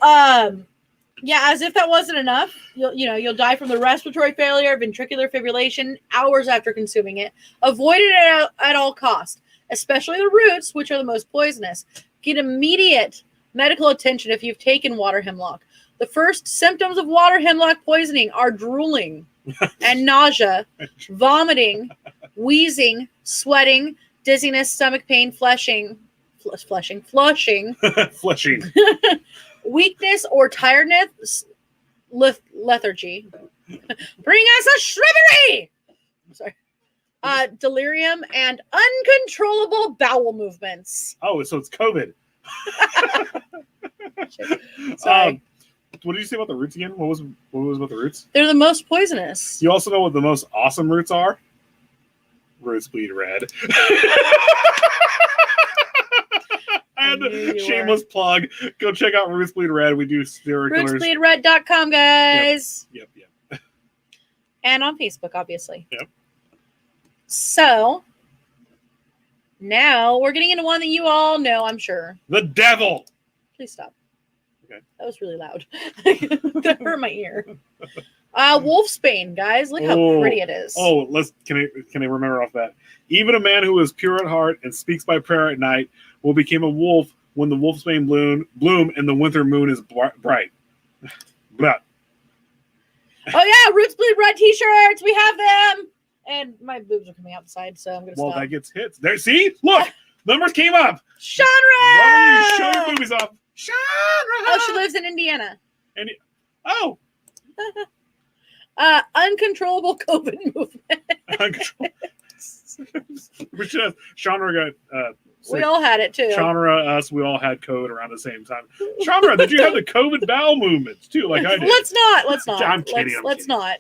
yeah, as if that wasn't enough, you'll die from the respiratory failure, ventricular fibrillation hours after consuming it. Avoid it at all costs, especially the roots, which are the most poisonous. Get immediate medical attention if you've taken water hemlock. The first symptoms of water hemlock poisoning are drooling and nausea, vomiting, wheezing, sweating, dizziness, stomach pain, flushing, weakness or tiredness, lethargy. Bring us a shrubbery! Sorry. Delirium and uncontrollable bowel movements. Oh, so it's COVID. Sorry. What did you say about the roots again? What was about the roots? They're the most poisonous. You also know what the most awesome roots are? Roots bleed red. And shameless plug. Go check out Roots Bleed Red. We do serial killers. RootsBleedRed.com, guys. Yep. And on Facebook, obviously. Yep. So, now we're getting into one that you all know, I'm sure. The devil. Please stop. Okay. That was really loud. That hurt my ear. Wolfsbane, guys. Look how pretty it is. Oh, can I remember off that? Even a man who is pure at heart and speaks by prayer at night will become a wolf when the wolfsbane bloom and the winter moon is bright. But oh yeah, Roots Bleed Red t-shirts. We have them. And my boobs are coming outside, so I'm gonna stop. Well, that gets hits. There, see? Look! Numbers came up. Genre! Why don't you show your boobies off? Genre! Oh, she lives in Indiana. Oh! Uncontrollable COVID movement. We should have Chandra got we all had it too. Chandra, us, we all had COVID around the same time. Chandra, did you have the COVID bowel movements too, like I did? Let's not. I'm kidding. Let's not.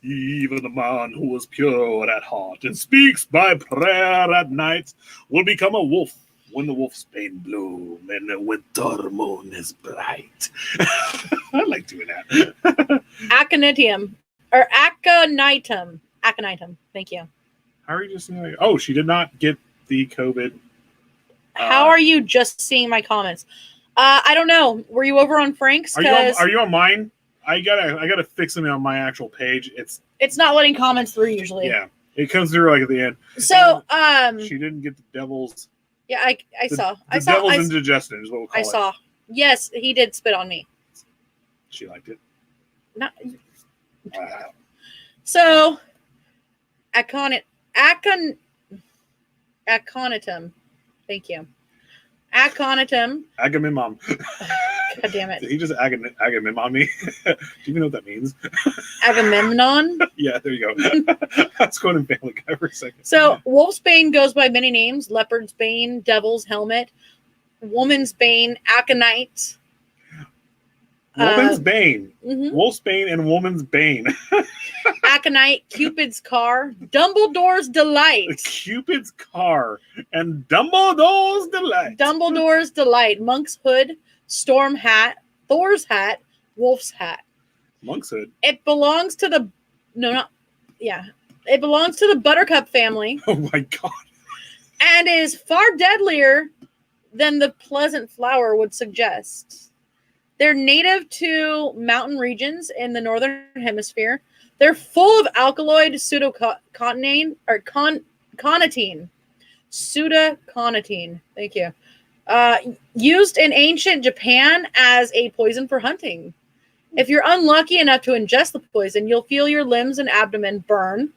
Even the man who was pure at heart and speaks by prayer at night will become a wolf When the wolfsbane bloom and the winter moon is bright. I like doing that. Aconitum. Or aconitum. Aconitum. Thank you. How are you just saying? Oh, she did not get the COVID. How are you just seeing my comments? I don't know. Were you over on Frank's? Are you on mine? I gotta fix them on my actual page. It's not letting comments through usually. Yeah, it comes through like at the end. So she didn't get the devil's. Yeah, I saw. The devil's indigestion is what we'll call it. I saw. Yes, he did spit on me. She liked it. Not. So, aconitum. Thank you. Aconitum. Agamemnon. God damn it. Did he just Agamemnon me? Do you even know what that means? Agamemnon? Yeah, there you go. Let's go in Family Guy for a second. So, wolf's bane goes by many names. Leopard's bane, devil's helmet, woman's bane, aconite. Woman's bane. Mm-hmm. Wolf's bane and woman's bane. Aconite, Cupid's car, Dumbledore's delight. Cupid's car and Dumbledore's delight. Dumbledore's delight, monk's hood, storm hat, Thor's hat, wolf's hat. Monk's hood. It belongs to the It belongs to the buttercup family. Oh my god. And is far deadlier than the pleasant flower would suggest. They're native to mountain regions in the northern hemisphere. They're full of alkaloid pseudoconitine or conitine. Pseudoconitine. Thank you. Used in ancient Japan as a poison for hunting. If you're unlucky enough to ingest the poison, you'll feel your limbs and abdomen burn.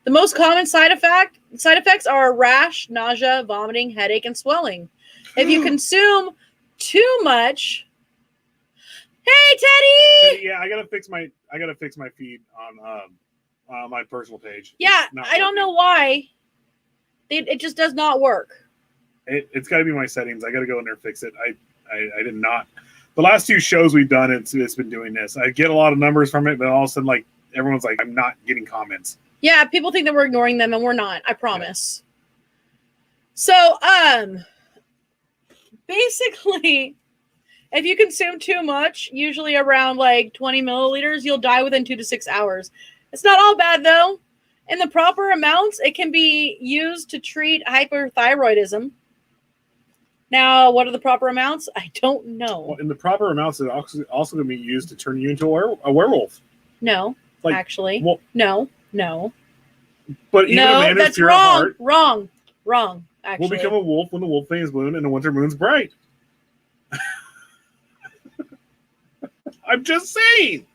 The most common side effects are rash, nausea, vomiting, headache, and swelling. If you consume too much, hey Teddy! Yeah, I gotta fix my feed on my personal page. Yeah, I don't know why. It just does not work. It's got to be my settings. I got to go in there and fix it. I did not. The last 2 shows we've done, it's been doing this. I get a lot of numbers from it, but all of a sudden, like everyone's like, I'm not getting comments. Yeah, people think that we're ignoring them, and we're not. I promise. Yeah. So, basically, if you consume too much, usually around like 20 milliliters, you'll die within 2 to 6 hours. It's not all bad though. In the proper amounts, it can be used to treat hyperthyroidism. Now, what are the proper amounts? I don't know. Well, in the proper amounts, it's also going to be used to turn you into a werewolf. No, like, actually. Well, no. But even a man that's is pure at heart. Wrong. Actually, Will become a wolf when the wolf bane is blown and the winter moon's bright. I'm just saying.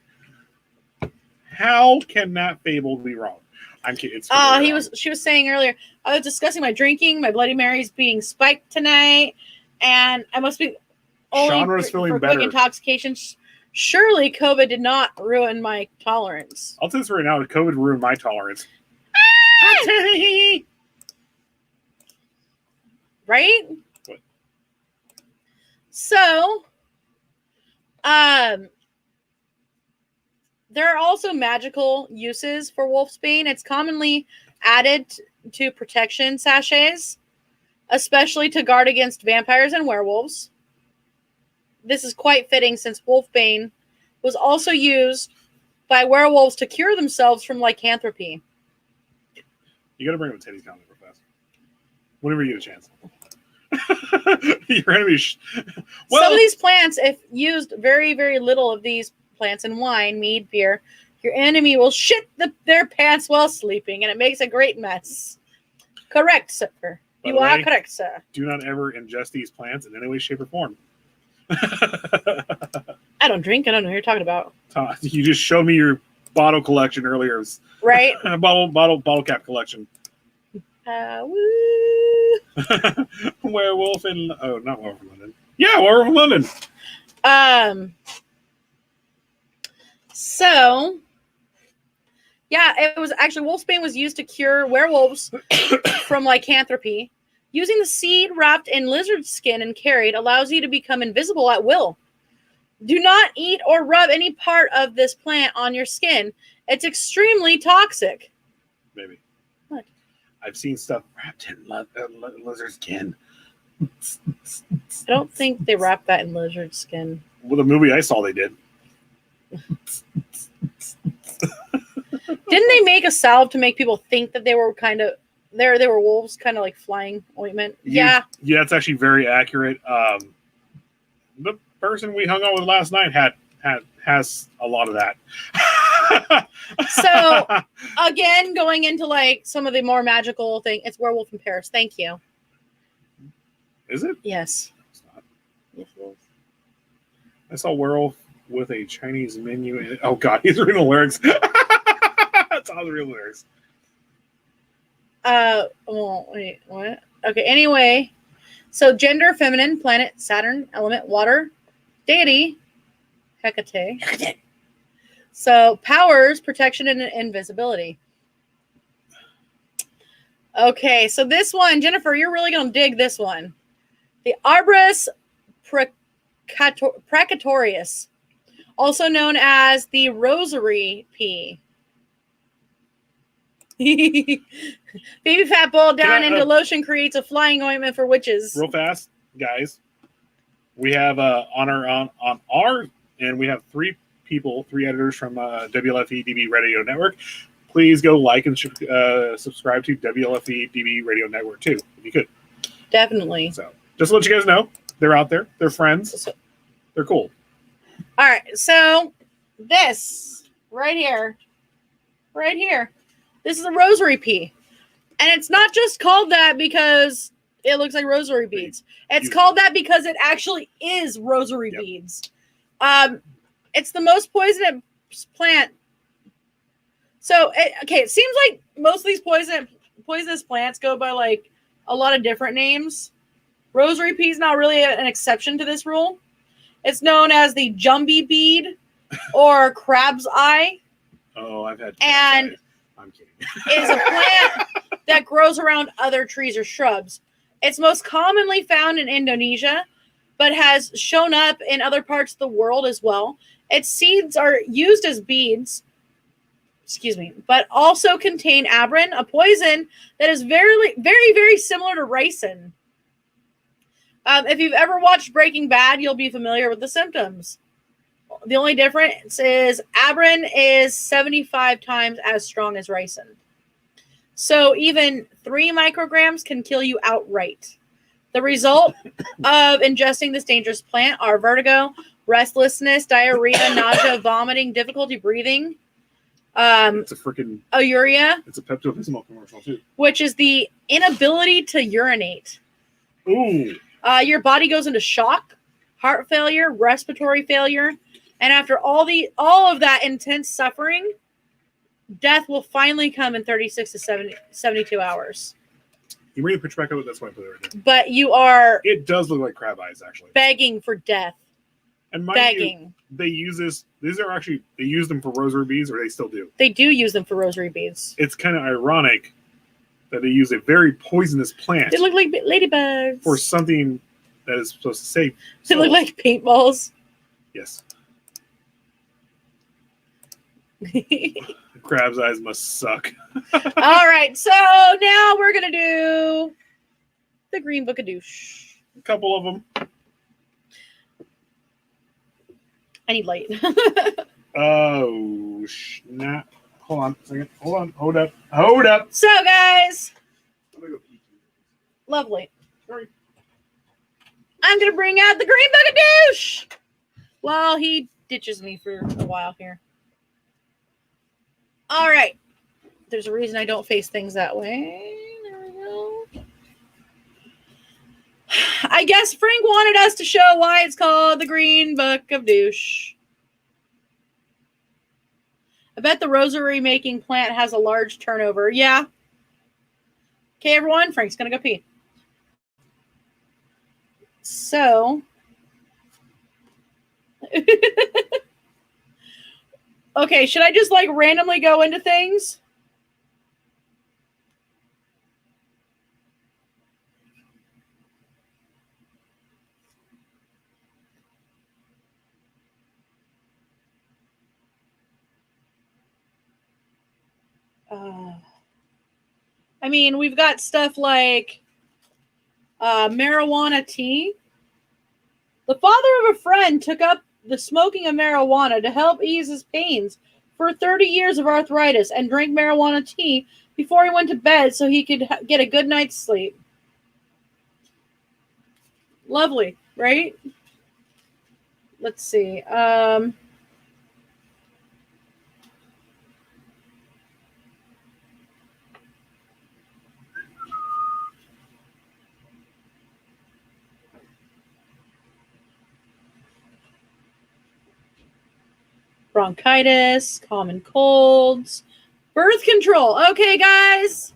How can that fable be wrong? I'm kidding. She was saying earlier, I was discussing my drinking, my Bloody Mary's being spiked tonight, and I must be only for quick intoxication. Surely COVID did not ruin my tolerance. I'll tell you this right now, COVID ruined my tolerance. Right? What? So, there are also magical uses for wolfsbane. It's commonly added to protection sachets, especially to guard against vampires and werewolves. This is quite fitting since wolfbane was also used by werewolves to cure themselves from lycanthropy. You got to bring up Teddy's comment real fast. Whenever you get a chance. You're going to be... Some of these plants, if used very, very little of these plants in wine, mead, beer, your enemy will shit their pants while sleeping, and it makes a great mess. Correct, sir. You are correct, sir. Do not ever ingest these plants in any way, shape, or form. I don't drink. I don't know what you're talking about. You just showed me your bottle collection earlier. Right? bottle cap collection. Woo. Werewolf in... Oh, not Werewolf in London. Yeah, Werewolf in London. So, yeah, it was actually wolfsbane was used to cure werewolves from lycanthropy. Using the seed wrapped in lizard skin and carried allows you to become invisible at will. Do not eat or rub any part of this plant on your skin. It's extremely toxic. Maybe. What? I've seen stuff wrapped in lizard skin. I don't think they wrap that in lizard skin. Well, the movie I saw, they did. Didn't they make a salve to make people think that they were kind of they were wolves, kind of like flying ointment? Yeah. Yeah, it's actually very accurate. The person we hung out with last night has a lot of that. So again, going into like some of the more magical thing, it's Werewolf in Paris. Thank you. Is it? Yes. It's not. Yes, it is. I saw Werewolf with a Chinese menu in it. Oh god, he's reading the lyrics. That's all the real lyrics. Well, wait, what? Okay, anyway. So gender, feminine, planet, Saturn, element, water, deity, Hecate. So powers, protection, and invisibility. Okay, so this one, Jennifer, you're really going to dig this one. The Arbus Praetorius, also known as the Rosary Pea. Baby fat boiled down into lotion creates a flying ointment for witches. Real fast, guys. We have on our and we have three editors from WLFE DB Radio Network. Please go like and subscribe to WLFE DB Radio Network too, if you could. Definitely. So just to let you guys know, they're out there. They're friends. They're cool. All right, so this right here. This is a rosary pea. And it's not just called that because it looks like rosary beads. It's called that because it actually is rosary beads. It's the most poisonous plant. So, it seems like most of these poisonous plants go by like a lot of different names. Rosary pea is not really an exception to this rule. It's known as the Jumby bead or crab's eye. Oh, I've had. And I'm kidding. Is a plant that grows around other trees or shrubs. It's most commonly found in Indonesia, but has shown up in other parts of the world as well. Its seeds are used as beads, but also contain abrin, a poison that is very, very, very similar to ricin. If you've ever watched Breaking Bad, you'll be familiar with the symptoms. The only difference is abrin is 75 times as strong as ricin. So even 3 micrograms can kill you outright. The result of ingesting this dangerous plant are vertigo, restlessness, diarrhea, nausea, vomiting, difficulty breathing. It's a freaking urea. It's a Pepto-Bismol commercial too. Which is the inability to urinate. Ooh. Your body goes into shock, heart failure, respiratory failure, and after all of that intense suffering, death will finally come in 36 to 72 hours. You bring the picture back up? That's why I put it right there. But you are... It does look like crab eyes, actually. Begging for death. And begging. They use this... These are actually... They use them for rosary beads, or they still do? They do use them for rosary beads. It's kind of ironic that they use a very poisonous plant... They look like ladybugs. ...for something that is supposed to save... They look like paintballs. Yes. Crab's eyes must suck. All right, so now we're going to do the Green Book of Douche. A couple of them. I need light. Oh, snap. Hold on a second. Hold on. Hold up. So, guys. I'm gonna go pee. Lovely. Sorry. I'm going to bring out the Green Book of Douche while he ditches me for a while here. All right. There's a reason I don't face things that way. There we go. I guess Frank wanted us to show why it's called the Green Book of Douche. I bet the rosary making plant has a large turnover. Yeah. Okay, everyone. Frank's going to go pee. So. Okay, should I just like randomly go into things? I mean, we've got stuff like Marijuana tea. The father of a friend took up the smoking of marijuana to help ease his pains for 30 years of arthritis and drank marijuana tea before he went to bed so he could get a good night's sleep. Lovely, right? Let's see. Bronchitis, common colds, birth control. Okay, guys.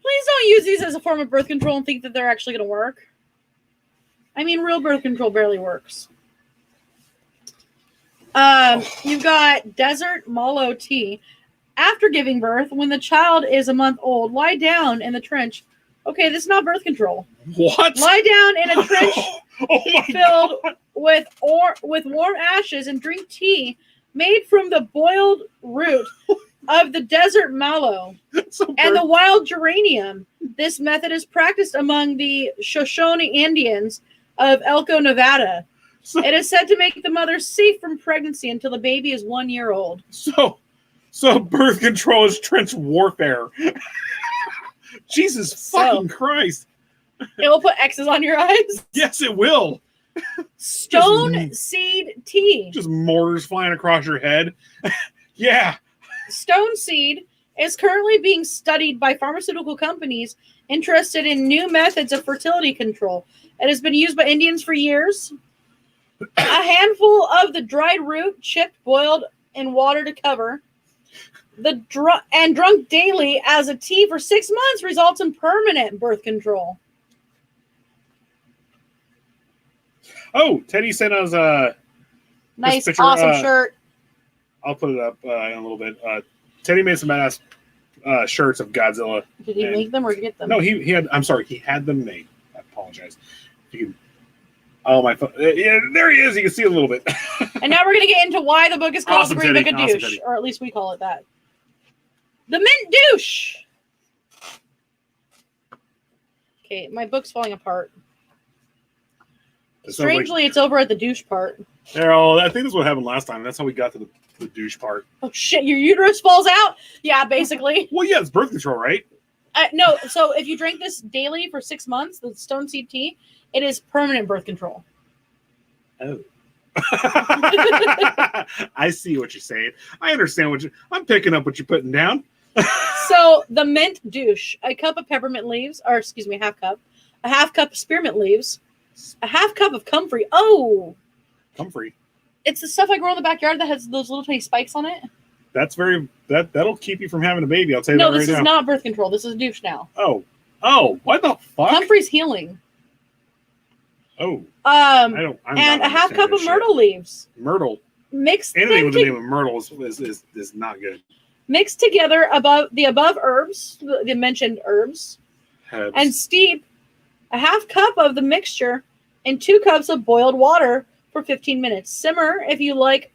Please don't use these as a form of birth control and think that they're actually going to work. I mean, real birth control barely works. You've got desert mallow tea. After giving birth, when the child is a month old, lie down in the trench. Okay, this is not birth control. What? Lie down in a trench filled God. with warm ashes and drink tea made from the boiled root of the desert mallow and the wild geranium. This method is practiced among the Shoshone Indians of Elko, Nevada. It is said to make the mother safe from pregnancy until the baby is 1 year old. So birth control is trench warfare. Jesus fucking Christ. It will put X's on your eyes. Yes, it will. Stone seed tea. Just mortars flying across your head. Yeah. Stone seed is currently being studied by pharmaceutical companies interested in new methods of fertility control. It has been used by Indians for years. A handful of the dried root, chipped, boiled in water to cover, and drunk daily as a tea for 6 months results in permanent birth control. Oh, Teddy sent us a nice, picture, awesome shirt. I'll put it up in a little bit. Teddy made some badass shirts of Godzilla. Did he make them or get them? No, he had. I'm sorry, he had them made. I apologize. You can. Oh my phone. Yeah, there he is. You can see a little bit. And now we're gonna get into why the book is called Awesome, the Green Teddy. Book of Awesome, Douche, Teddy. or at least we call it that. The Mint Douche. Okay, my book's falling apart. Strangely, it's over at the douche part. Errol, I think that's what happened last time. That's how we got to the douche part. Oh shit! Your uterus falls out. Yeah, basically. Well, yeah, it's birth control, right? No. So if you drink this daily for 6 months, the stone seed tea, it is permanent birth control. Oh. I see what you're saying. I understand I'm picking up what you're putting down. So the mint douche, a cup of peppermint leaves, or excuse me, a half cup of spearmint leaves, a half cup of comfrey. Oh, comfrey. It's the stuff I grow in the backyard that has those little tiny spikes on it. That'll keep you from having a baby. I'll tell you that right now. No, this is not birth control. This is a douche now. Oh, what the fuck? Comfrey's healing. Oh. I'm and a half cup of myrtle leaves. Myrtle. Mixed anything with the name of myrtle is not good. Mixed together above herbs, the mentioned herbs, and steep a half cup of the mixture in 2 cups of boiled water for 15 minutes. Simmer if you like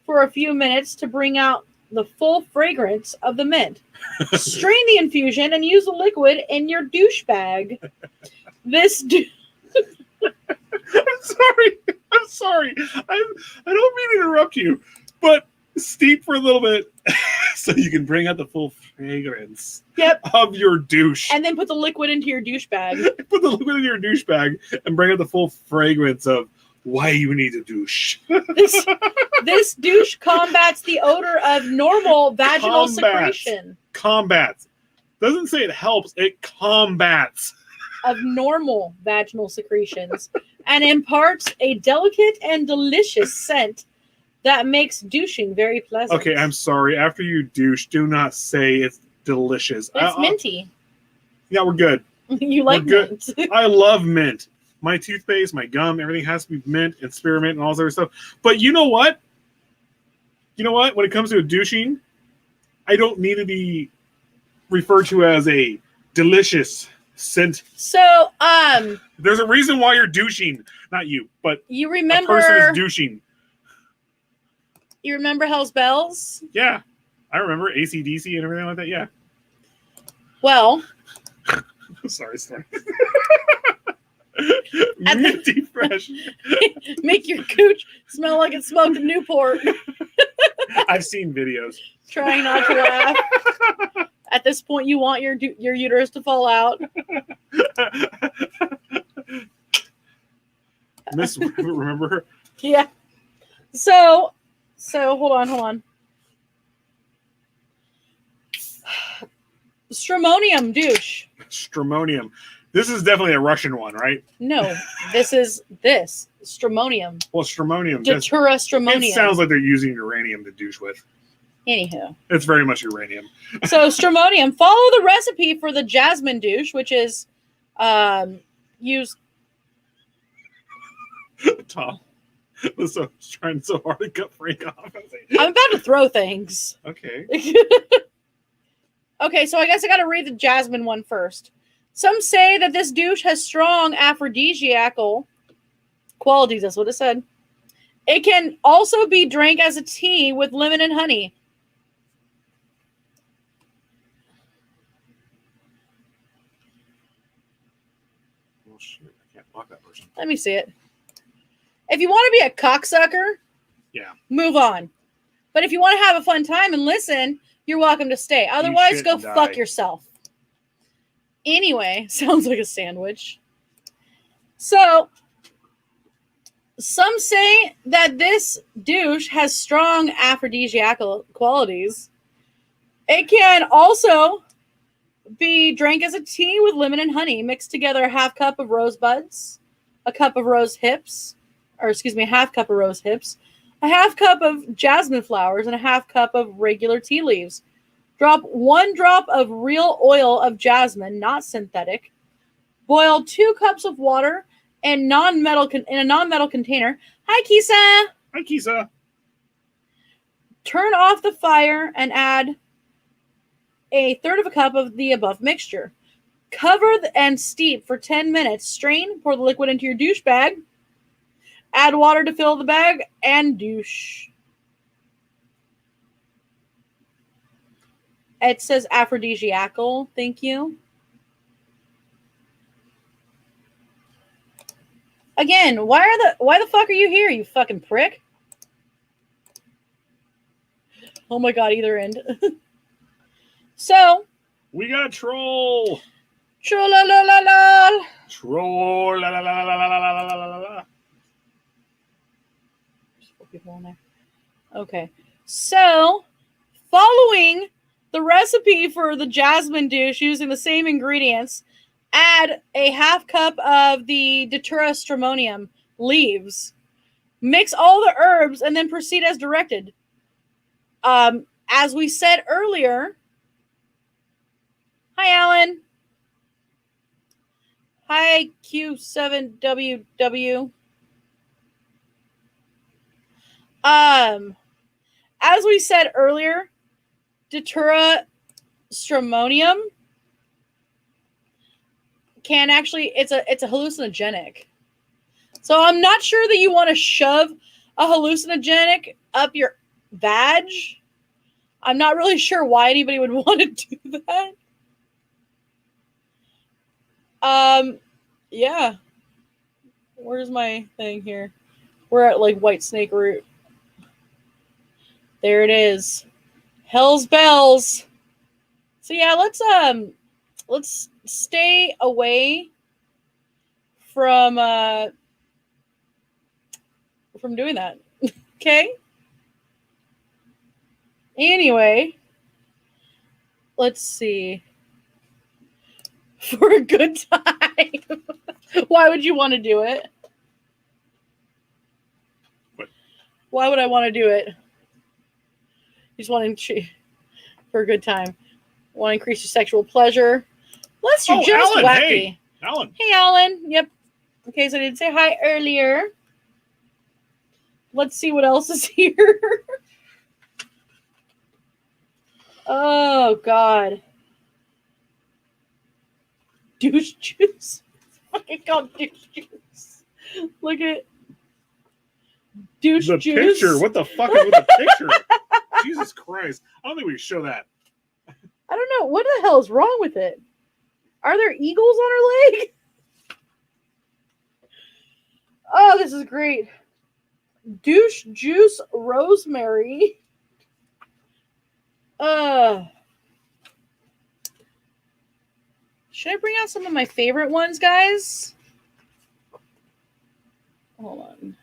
for a few minutes to bring out the full fragrance of the mint. Strain the infusion and use the liquid in your douche bag. I'm sorry. I don't mean to interrupt you, but steep for a little bit so you can bring out the full fragrance of your douche. And then put the liquid into your douche bag. Put the liquid in your douche bag and bring out the full fragrance of why you need a douche. This douche combats the odor of normal vaginal secretion. Combats. Doesn't say it helps, it combats. Of normal vaginal secretions and imparts a delicate and delicious scent that makes douching very pleasant. Okay, I'm sorry. After you douche, do not say it's delicious. It's minty. Yeah, we're good. You like mint. I love mint. My toothpaste, my gum, everything has to be mint and spearmint and all this other stuff. But you know what? When it comes to douching, I don't need to be referred to as a delicious scent. So, there's a reason why you're douching. Not you, but you remember a person is douching. You remember Hell's Bells? Yeah. I remember AC/DC and everything like that. Yeah. Well, Sorry. Minty fresh. Make your cooch smell like it smoked in Newport. I've seen videos. Trying not to laugh. At this point, you want your uterus to fall out. Miss, remember her? Yeah. So hold on. Stramonium douche. Stramonium. This is definitely a Russian one, right? No, this is Stramonium. Well, Stramonium. Datura Stramonium. It sounds like they're using uranium to douche with. Anywho. It's very much uranium. So Stramonium. Follow the recipe for the jasmine douche, which is use. Tom was trying so hard to cut Frank off. I'm about to throw things. Okay. Okay, so I guess I got to read the jasmine one first. Some say that this douche has strong aphrodisiacal qualities. That's what it said. It can also be drank as a tea with lemon and honey. Oh, shit. I can't block that person. Let me see it. If you want to be a cocksucker, yeah, move on. But if you want to have a fun time and listen, you're welcome to stay. Otherwise, go fuck yourself. Anyway, sounds like a sandwich. So, some say that this douche has strong aphrodisiacal qualities. It can also be drank as a tea with lemon and honey. Mix together a half cup of rosebuds, a half cup of rose hips, a half cup of jasmine flowers, and a half cup of regular tea leaves. Drop 1 drop of real oil of jasmine, not synthetic. Boil 2 cups of water in a non-metal container. Hi, Kisa. Hi, Kisa. Turn off the fire and add a third of a cup of the above mixture. Cover and steep for 10 minutes. Strain, pour the liquid into your douche bag. Add water to fill the bag and douche. It says aphrodisiacal. Thank you. Again, why the fuck are you here, you fucking prick? Oh my god, either end. So we got a troll. Troll la la la la. Troll la la la la la la la la la. There's 4 people on there. Okay. So following the recipe for the jasmine douche using the same ingredients, add a half cup of the Datura stramonium leaves. Mix all the herbs and then proceed as directed. As we said earlier, hi, Alan. Hi, Q7WW. As we said earlier, Datura stramonium can actually, it's a hallucinogenic. So I'm not sure that you want to shove a hallucinogenic up your vag. I'm not really sure why anybody would want to do that. Yeah. Where's my thing here? We're at like White Snake Root. There it is. Hell's bells. So yeah, let's stay away from doing that. Okay? Anyway, let's see. For a good time. Why would you want to do it? What? Why would I want to do it? You just want to for a good time. Want to increase your sexual pleasure. Unless you're just Alan, wacky. Hey, Alan. Hey, Alan. Yep. Okay, so I did say hi earlier. Let's see what else is here. Oh, God. Douche juice. It's fucking called douche juice. Look at douche the juice. Picture. What the fuck is with the picture? Jesus Christ. I don't think we can show that. I don't know. What the hell is wrong with it? Are there eagles on her leg? Oh, this is great. Douche juice rosemary. Should I bring out some of my favorite ones, guys? Hold on.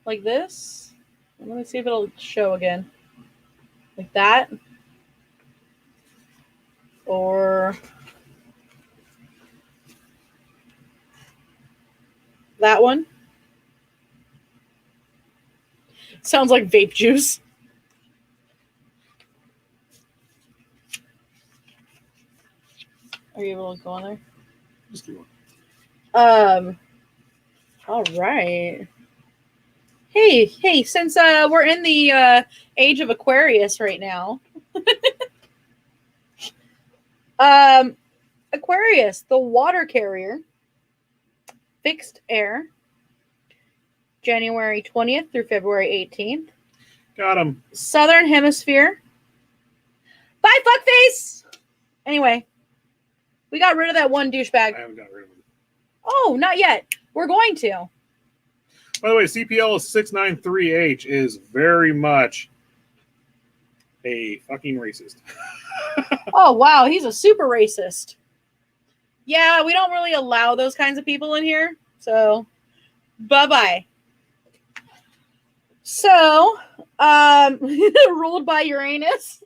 Like this. Let me see if it'll show again. Like that. Or that one. Sounds like vape juice. Are you able to go on there? Just keep going. All right. Hey, since we're in the age of Aquarius right now. Aquarius, the water carrier. Fixed air. January 20th through February 18th. Got him. Southern Hemisphere. Bye, fuckface! Anyway, we got rid of that one douchebag. I haven't got rid of him. Oh, not yet. We're going to. By the way, CPL 693H is very much a fucking racist. Oh, wow. He's a super racist. Yeah, we don't really allow those kinds of people in here. So, bye-bye. So, ruled by Uranus.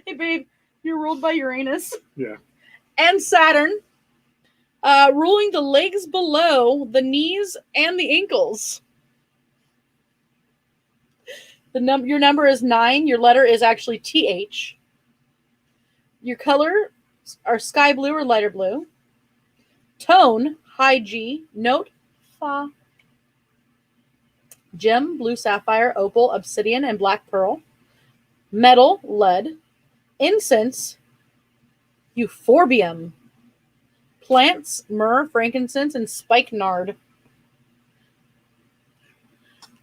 Hey, babe, you're ruled by Uranus. Yeah. And Saturn, ruling the legs below the knees and the ankles. Your number is 9. Your letter is actually TH. Your color are sky blue or lighter blue. Tone, high G. Note, Fa. Gem, blue sapphire, opal, obsidian, and black pearl. Metal, lead. Incense, euphorbium. Plants, myrrh, frankincense, and spikenard.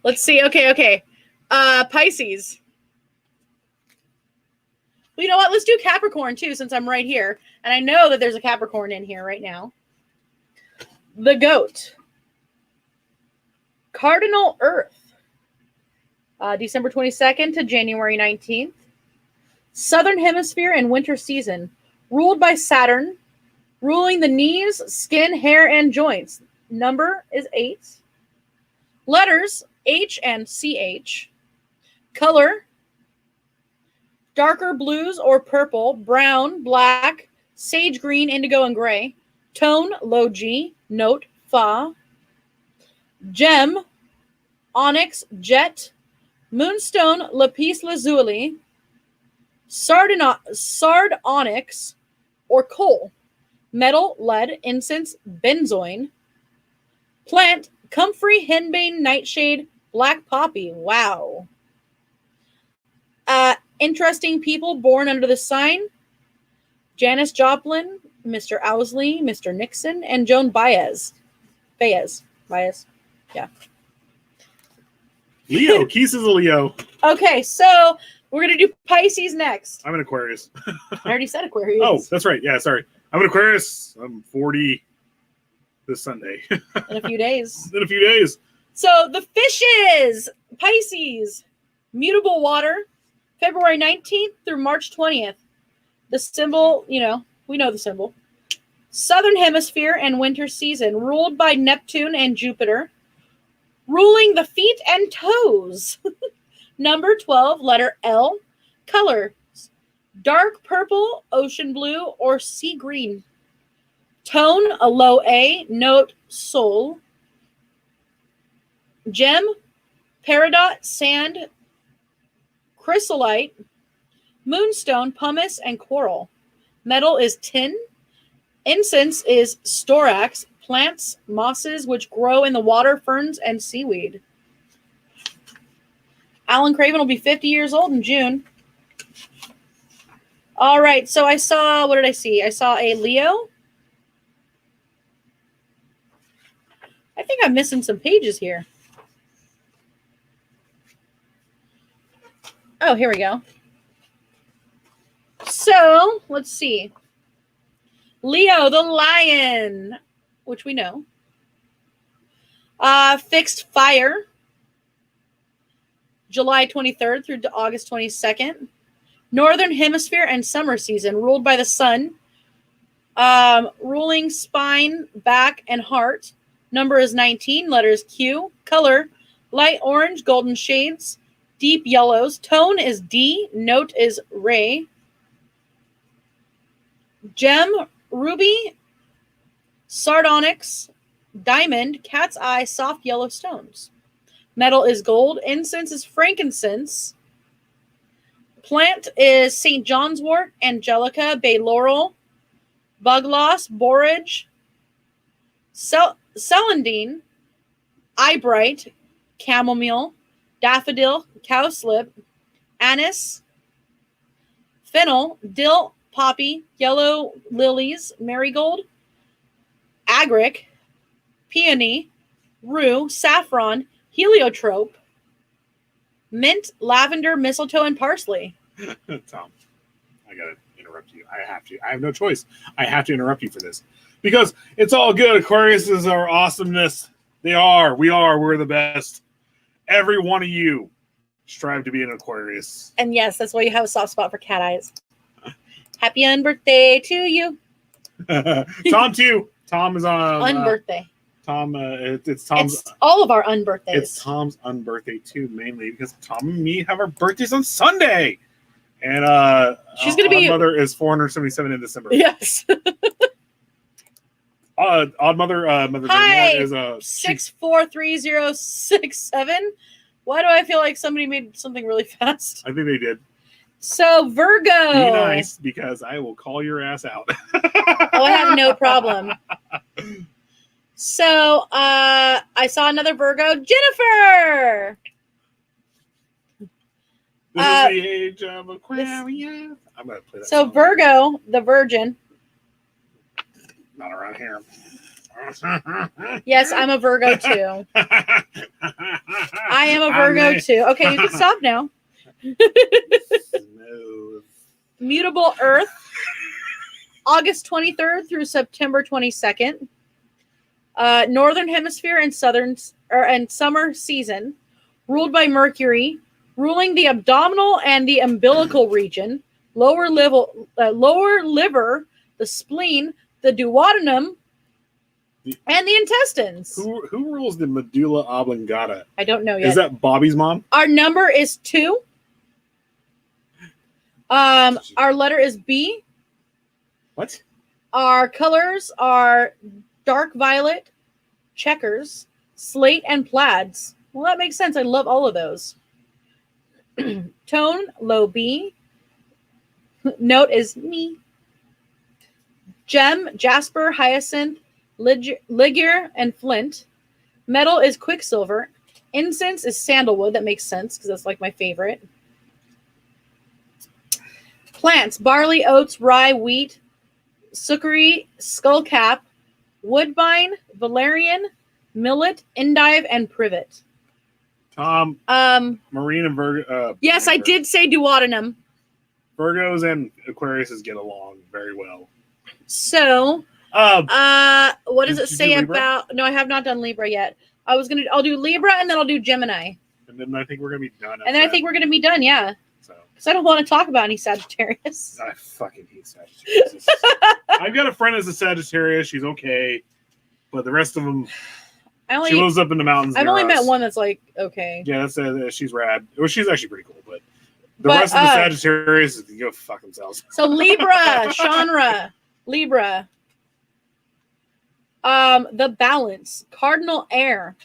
Let's see. Okay. Pisces. Well, you know what? Let's do Capricorn too, since I'm right here. And I know that there's a Capricorn in here right now. The goat. Cardinal Earth. December 22nd to January 19th. Southern Hemisphere and winter season. Ruled by Saturn. Ruling the knees, skin, hair, and joints. Number is 8. Letters H and CH. Color darker blues or purple, brown, black, sage green, indigo, and gray. Tone low G. Note Fa. Gem onyx, jet, moonstone, lapis lazuli, sardonyx, or coal. Metal, lead, incense, benzoin. Plant, comfrey, henbane, nightshade, black poppy. Wow. Interesting people born under the sign. Janis Joplin, Mr. Owsley, Mr. Nixon, and Joan Baez. Baez. Yeah. Leo. Keys is a Leo. Okay, so we're going to do Pisces next. I'm an Aquarius. I already said Aquarius. Oh, that's right. Yeah, sorry. I'm an Aquarius. I'm 40 this Sunday. In a few days. In a few days. So the fishes, Pisces, mutable water, February 19th through March 20th. The symbol, we know the symbol. Southern Hemisphere and winter season, ruled by Neptune and Jupiter. Ruling the feet and toes. Number 12, letter L. Color, dark purple, ocean blue, or sea green. Tone, a low A. Note, Sol. Gem, peridot, sand, chrysolite, moonstone, pumice, and coral. Metal is tin. Incense is storax. Plants, mosses, which grow in the water, ferns, and seaweed. Alan Craven will be 50 years old in June. All right, so I saw, what did I see? I saw a Leo. I think I'm missing some pages here. Oh, here we go. So, let's see. Leo the lion, which we know. Fixed fire. July 23rd through to August 22nd. Northern hemisphere and summer season, ruled by the sun. Ruling spine, back, and heart. Number is 19. Letters Q. Color, light orange, golden shades. Deep yellows. Tone is D. Note is Re. Gem, ruby, sardonyx, diamond, cat's eye, soft yellow stones. Metal is gold. Incense is frankincense. Plant is St. John's wort, angelica, bay laurel, bugloss, borage, celandine, eyebright, chamomile, daffodil, cowslip, anise, fennel, dill, poppy, yellow lilies, marigold, agaric, peony, rue, saffron, heliotrope, mint, lavender, mistletoe, and parsley. Tom, I gotta interrupt you. I have to. I have no choice. I have to interrupt you for this because it's all good. Aquarius is our awesomeness. They are. We are. We're the best. Every one of you strive to be an Aquarius. And yes, that's why you have a soft spot for cat eyes. Happy unbirthday to you. Tom too. Tom is on Unbirthday. Tom. It's Tom's. It's all of our unbirthdays. It's Tom's unbirthday too, mainly because Tom and me have our birthdays on Sunday. And she's gonna be. Odd Mother is 477 in December. Yes. Odd Mother. Mother Hi. is 643067. Why do I feel like somebody made something really fast? I think they did. So Virgo. Be nice because I will call your ass out. Oh, I have no problem. So I saw another Virgo, Jennifer. This is the age of Aquarius. I'm gonna play that. So song. Virgo, the Virgin. Not around here. Yes, I'm a Virgo too. I am a Virgo too. Okay, you can stop now. Smooth. Mutable Earth, August 23rd through September 22nd. Northern Hemisphere and summer season, ruled by Mercury, ruling the abdominal and the umbilical region, lower liver, the spleen, the duodenum, and the intestines. Who rules the medulla oblongata? I don't know yet. Is that Bobby's mom? Our number is 2. Our letter is B. What? Our colors are dark violet, checkers, slate, and plaids. Well, that makes sense. I love all of those. Tone, low B. Note is me. Gem, jasper, hyacinth, ligure, and flint. Metal is quicksilver. Incense is sandalwood. That makes sense because that's like my favorite. Plants, barley, oats, rye, wheat, sukari, skullcap, woodbine, valerian, millet, endive, and privet. Tom, Marine and Virgo. Yes, I did say duodenum. Virgos and Aquariuses get along very well. So, what does it say do Libra? about? No, I have not done Libra yet. I'll do Libra and then I'll do Gemini. And then I think we're gonna be done. And then I think we're gonna be done. Yeah. So. Because I don't want to talk about any Sagittarius. I fucking hate Sagittarius. I've got a friend as a Sagittarius. She's okay, but the rest of them, she lives up in the mountains. I've only met one that's like okay. Yeah, that's she's rad. Well, she's actually pretty cool, but the rest of the Sagittarius can go fuck themselves. So Libra, genre, Libra. The balance, cardinal air,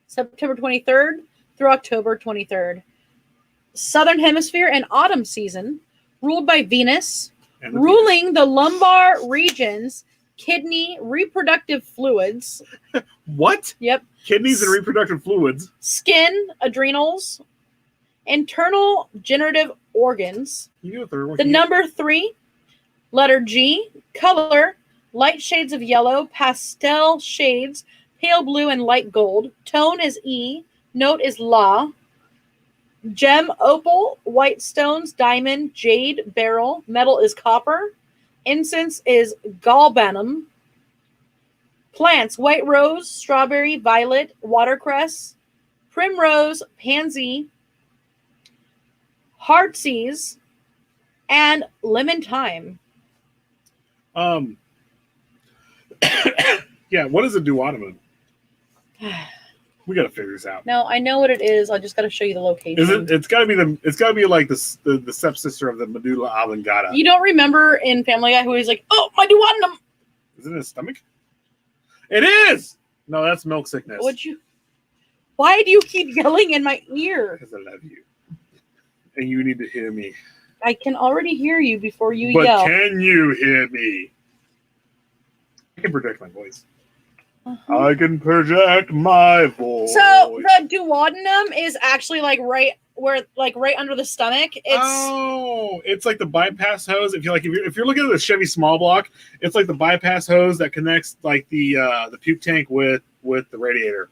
September 23rd through October 23rd. Southern hemisphere and autumn season, ruled by Venus, ruling the lumbar regions, kidney, reproductive fluids. What? Yep. Kidneys and reproductive fluids. Skin, adrenals, internal generative organs. You do a third one. The number 3, letter G, color, light shades of yellow, pastel shades, pale blue, and light gold. Tone is E. Note is La. Gem, opal. White stones, diamond, jade, beryl. Metal is copper. Incense is galbanum. Plants, white rose, strawberry, violet, watercress, primrose, pansy, heartsease, and lemon thyme. Yeah, what is a duodenum? We gotta figure this out. No, I know what it is. I just got to show you the location. Is it? It's gotta be like the stepsister of the medulla oblongata. You don't remember in Family Guy who he's like, "Oh, my duodenum." Is it in his stomach? It is. No, that's milk sickness. Why do you keep yelling in my ear? Because I love you, and you need to hear me. I can already hear you before you But yell. can you hear me? I can project my voice. Uh-huh. I can project my voice. So the duodenum is actually like right under the stomach. It's like the bypass hose. If you're looking at the Chevy small block, it's like the bypass hose that connects like the puke tank with the radiator.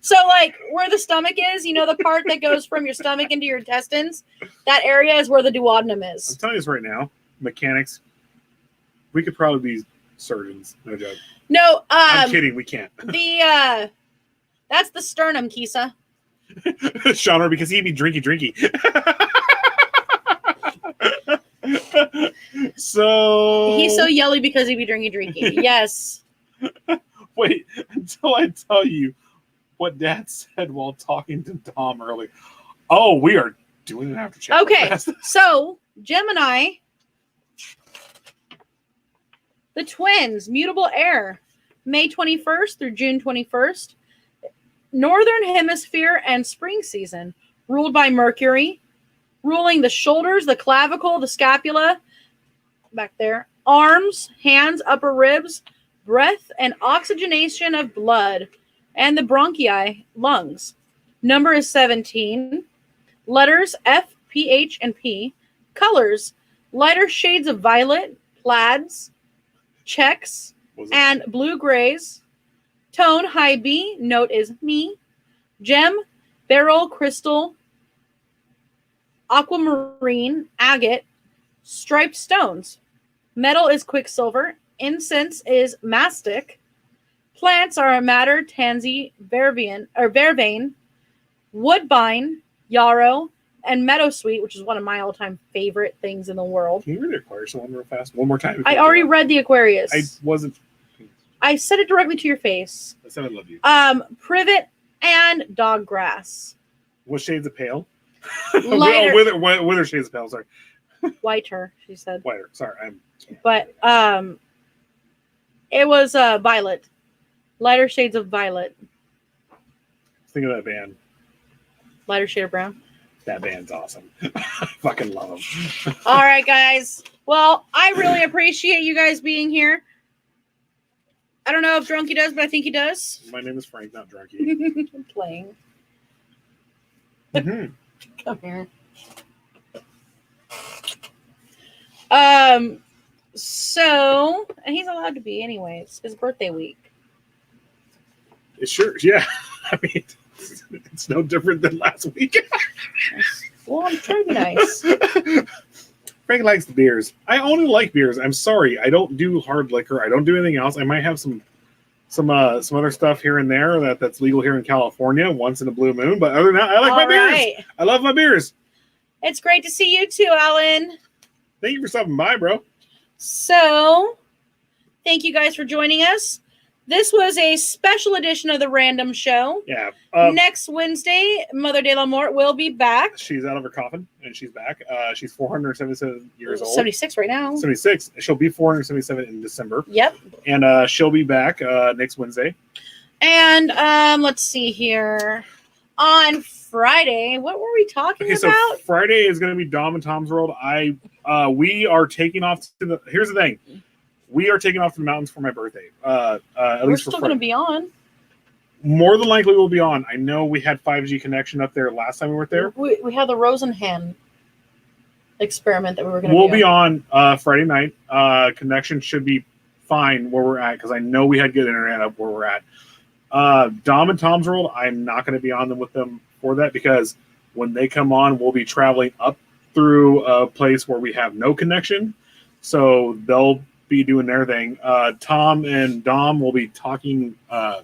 So like where the stomach is, you know, the part that goes from your stomach into your intestines, that area is where the duodenum I'm is. telling you this right now, mechanics, we could probably be surgeons. No joke. No, I'm kidding. We can't. That's the sternum, Kisa. Genre, because he'd be drinky. So He's so yelly because he'd be drinky. Yes. Wait until I tell you what Dad said while talking to Dom earlier. Oh, we are doing an after chat. Okay, so Gemini, the twins, mutable air, May 21st through June 21st. Northern Hemisphere and spring season, ruled by Mercury, ruling the shoulders, the clavicle, the scapula, back there, arms, hands, upper ribs, breath, and oxygenation of blood, and the bronchi, lungs. Number is 17. Letters F, P, H, and P. Colors, lighter shades of violet, plaids, checks, and blue grays. Tone, high B. Note is me. Gem, beryl, crystal, aquamarine, agate, striped stones. Metal is quicksilver. Incense is mastic. Plants are madder, tansy, vervain, woodbine, yarrow, and meadowsweet, which is one of my all-time favorite things in the world. Can you read the Aquarius one real fast? One more time. I already read the Aquarius. I wasn't. I said it directly to your face. I said I love you. Privet and doggrass. What shades of pale? Lighter. Wither shades of pale. Sorry. Whiter, she said. Whiter. Sorry. But it was violet. Lighter shades of violet. Think of that band. Lighter shade of brown. That band's awesome. I fucking love them. All right, guys. Well, I really appreciate you guys being here. I don't know if Drunky does, but I think he does. My name is Frank, not Drunky. I'm playing. Mm-hmm. Come here. So, and he's allowed to be anyway. It's his birthday week. It sure, yeah. I mean, it's no different than last week. Well, I'm trying to be nice. Frank likes the beers. I only like beers. I'm sorry. I don't do hard liquor. I don't do anything else. I might have some other stuff here and there that's legal here in California once in a blue moon. But other than that, I like my beers. I love my beers. It's great to see you too, Alan. Thank you for stopping by, bro. So, thank you guys for joining us. This was a special edition of the Random Show. Yeah. Next Wednesday, Mother de la Mort will be back. She's out of her coffin, and she's back. She's 477 years old. 76 right now. 76. She'll be 477 in December. Yep. And she'll be back next Wednesday. And let's see here. On Friday, what were we talking about? So Friday is going to be Dom and Tom's World. We are taking off to the... Here's the thing. We are taking off to the mountains for my birthday. At We're least still going to be on. More than likely we'll be on. I know we had 5G connection up there last time we were there. We had the Rosenhan experiment that we were going to We'll be on Friday night. Connection should be fine where we're at because I know we had good internet up where we're at. Dom and Tom's World, I'm not going to be on them with them for that because When they come on, we'll be traveling up through a place where we have no connection. So they'll be doing their thing. Tom and Dom will be talking what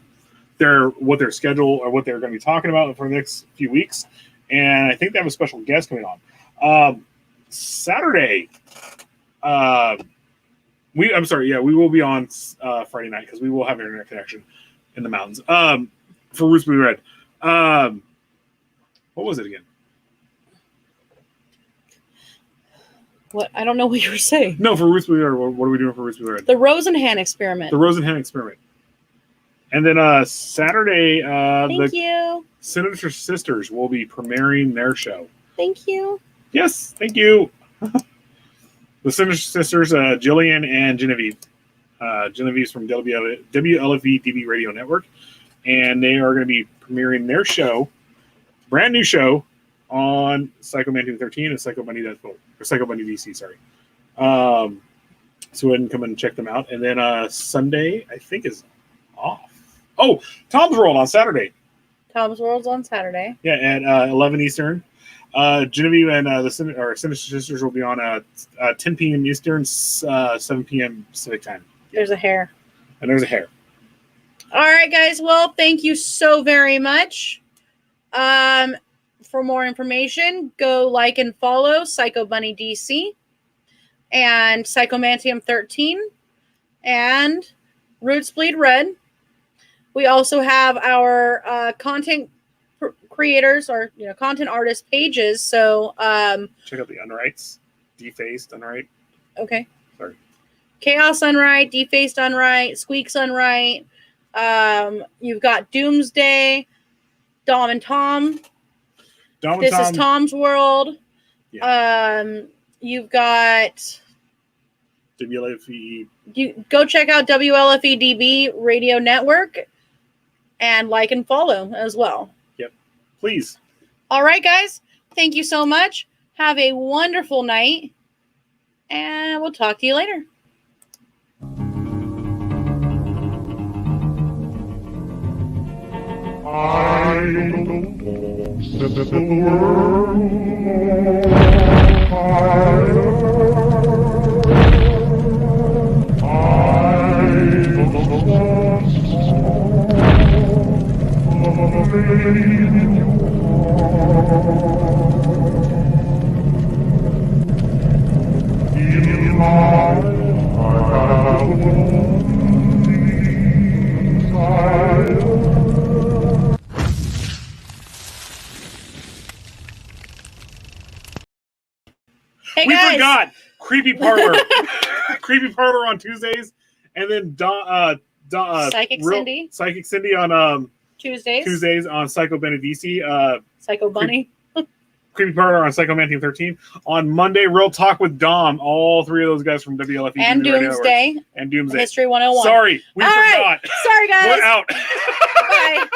their schedule or what they're going to be talking about for the next few weeks. And I think they have a special guest coming on. Saturday, we will be on Friday night because we will have internet connection in the mountains. For Roots Blue Red. What was it again? What? I don't know what you were saying. No, for Roots Blue Red. What are we doing for Roots Blue Red? The Rosenhan experiment. The Rosenhan experiment. And then Saturday, Thank you. Sinister Sisters will be premiering their show. Thank you. Yes, thank you. The Sinister Sisters, Jillian and Genevieve. Genevieve's from WLFE DB Radio Network. And they are going to be premiering their show, brand new show, on Psycho Man 213 and Psycho Bunny Deathbolt. Or Psycho Bunny DC, sorry. So go ahead and come and check them out. And then Sunday, I think, is off. Oh, Tom's World on Saturday. Tom's World's on Saturday. Yeah, at 11 Eastern. Genevieve and the Sinister Sisters will be on 10 p.m. Eastern, 7 p.m. Pacific time. There's a hair. And there's a hair. All right, guys. Well, thank you so very much. For more information, go like and follow Psycho Bunny DC and Psychomantium 13 and Roots Bleed Red. We also have our content creators or content artist pages. So check out the Unrights, Defaced Unright. Okay. Sorry. Chaos Unright, Defaced Unright, Squeaks Unright. You've got Doomsday, Dom and Tom. This is Tom's World. Yeah. You've got WLFE. You go check out WLFE DB Radio Network and like and follow as well. Yep. Please. All right, guys. Thank you so much. Have a wonderful night. And we'll talk to you later. I don't know, set the world fire. I don't want of a lady in my I have only desire. Hey we guys. forgot Creepy Parlor. Creepy Parlor on Tuesdays, and then Psychic Cindy on Tuesdays on Psycho Bunny DC. Psycho Bunny. Creepy Parlor on Psycho Man Team 13. On Monday, Real Talk with Dom. All three of those guys from WLFE. And Doomsday. And Doomsday. History 101. Sorry, we all forgot. Right. Sorry, guys. We're out. Bye.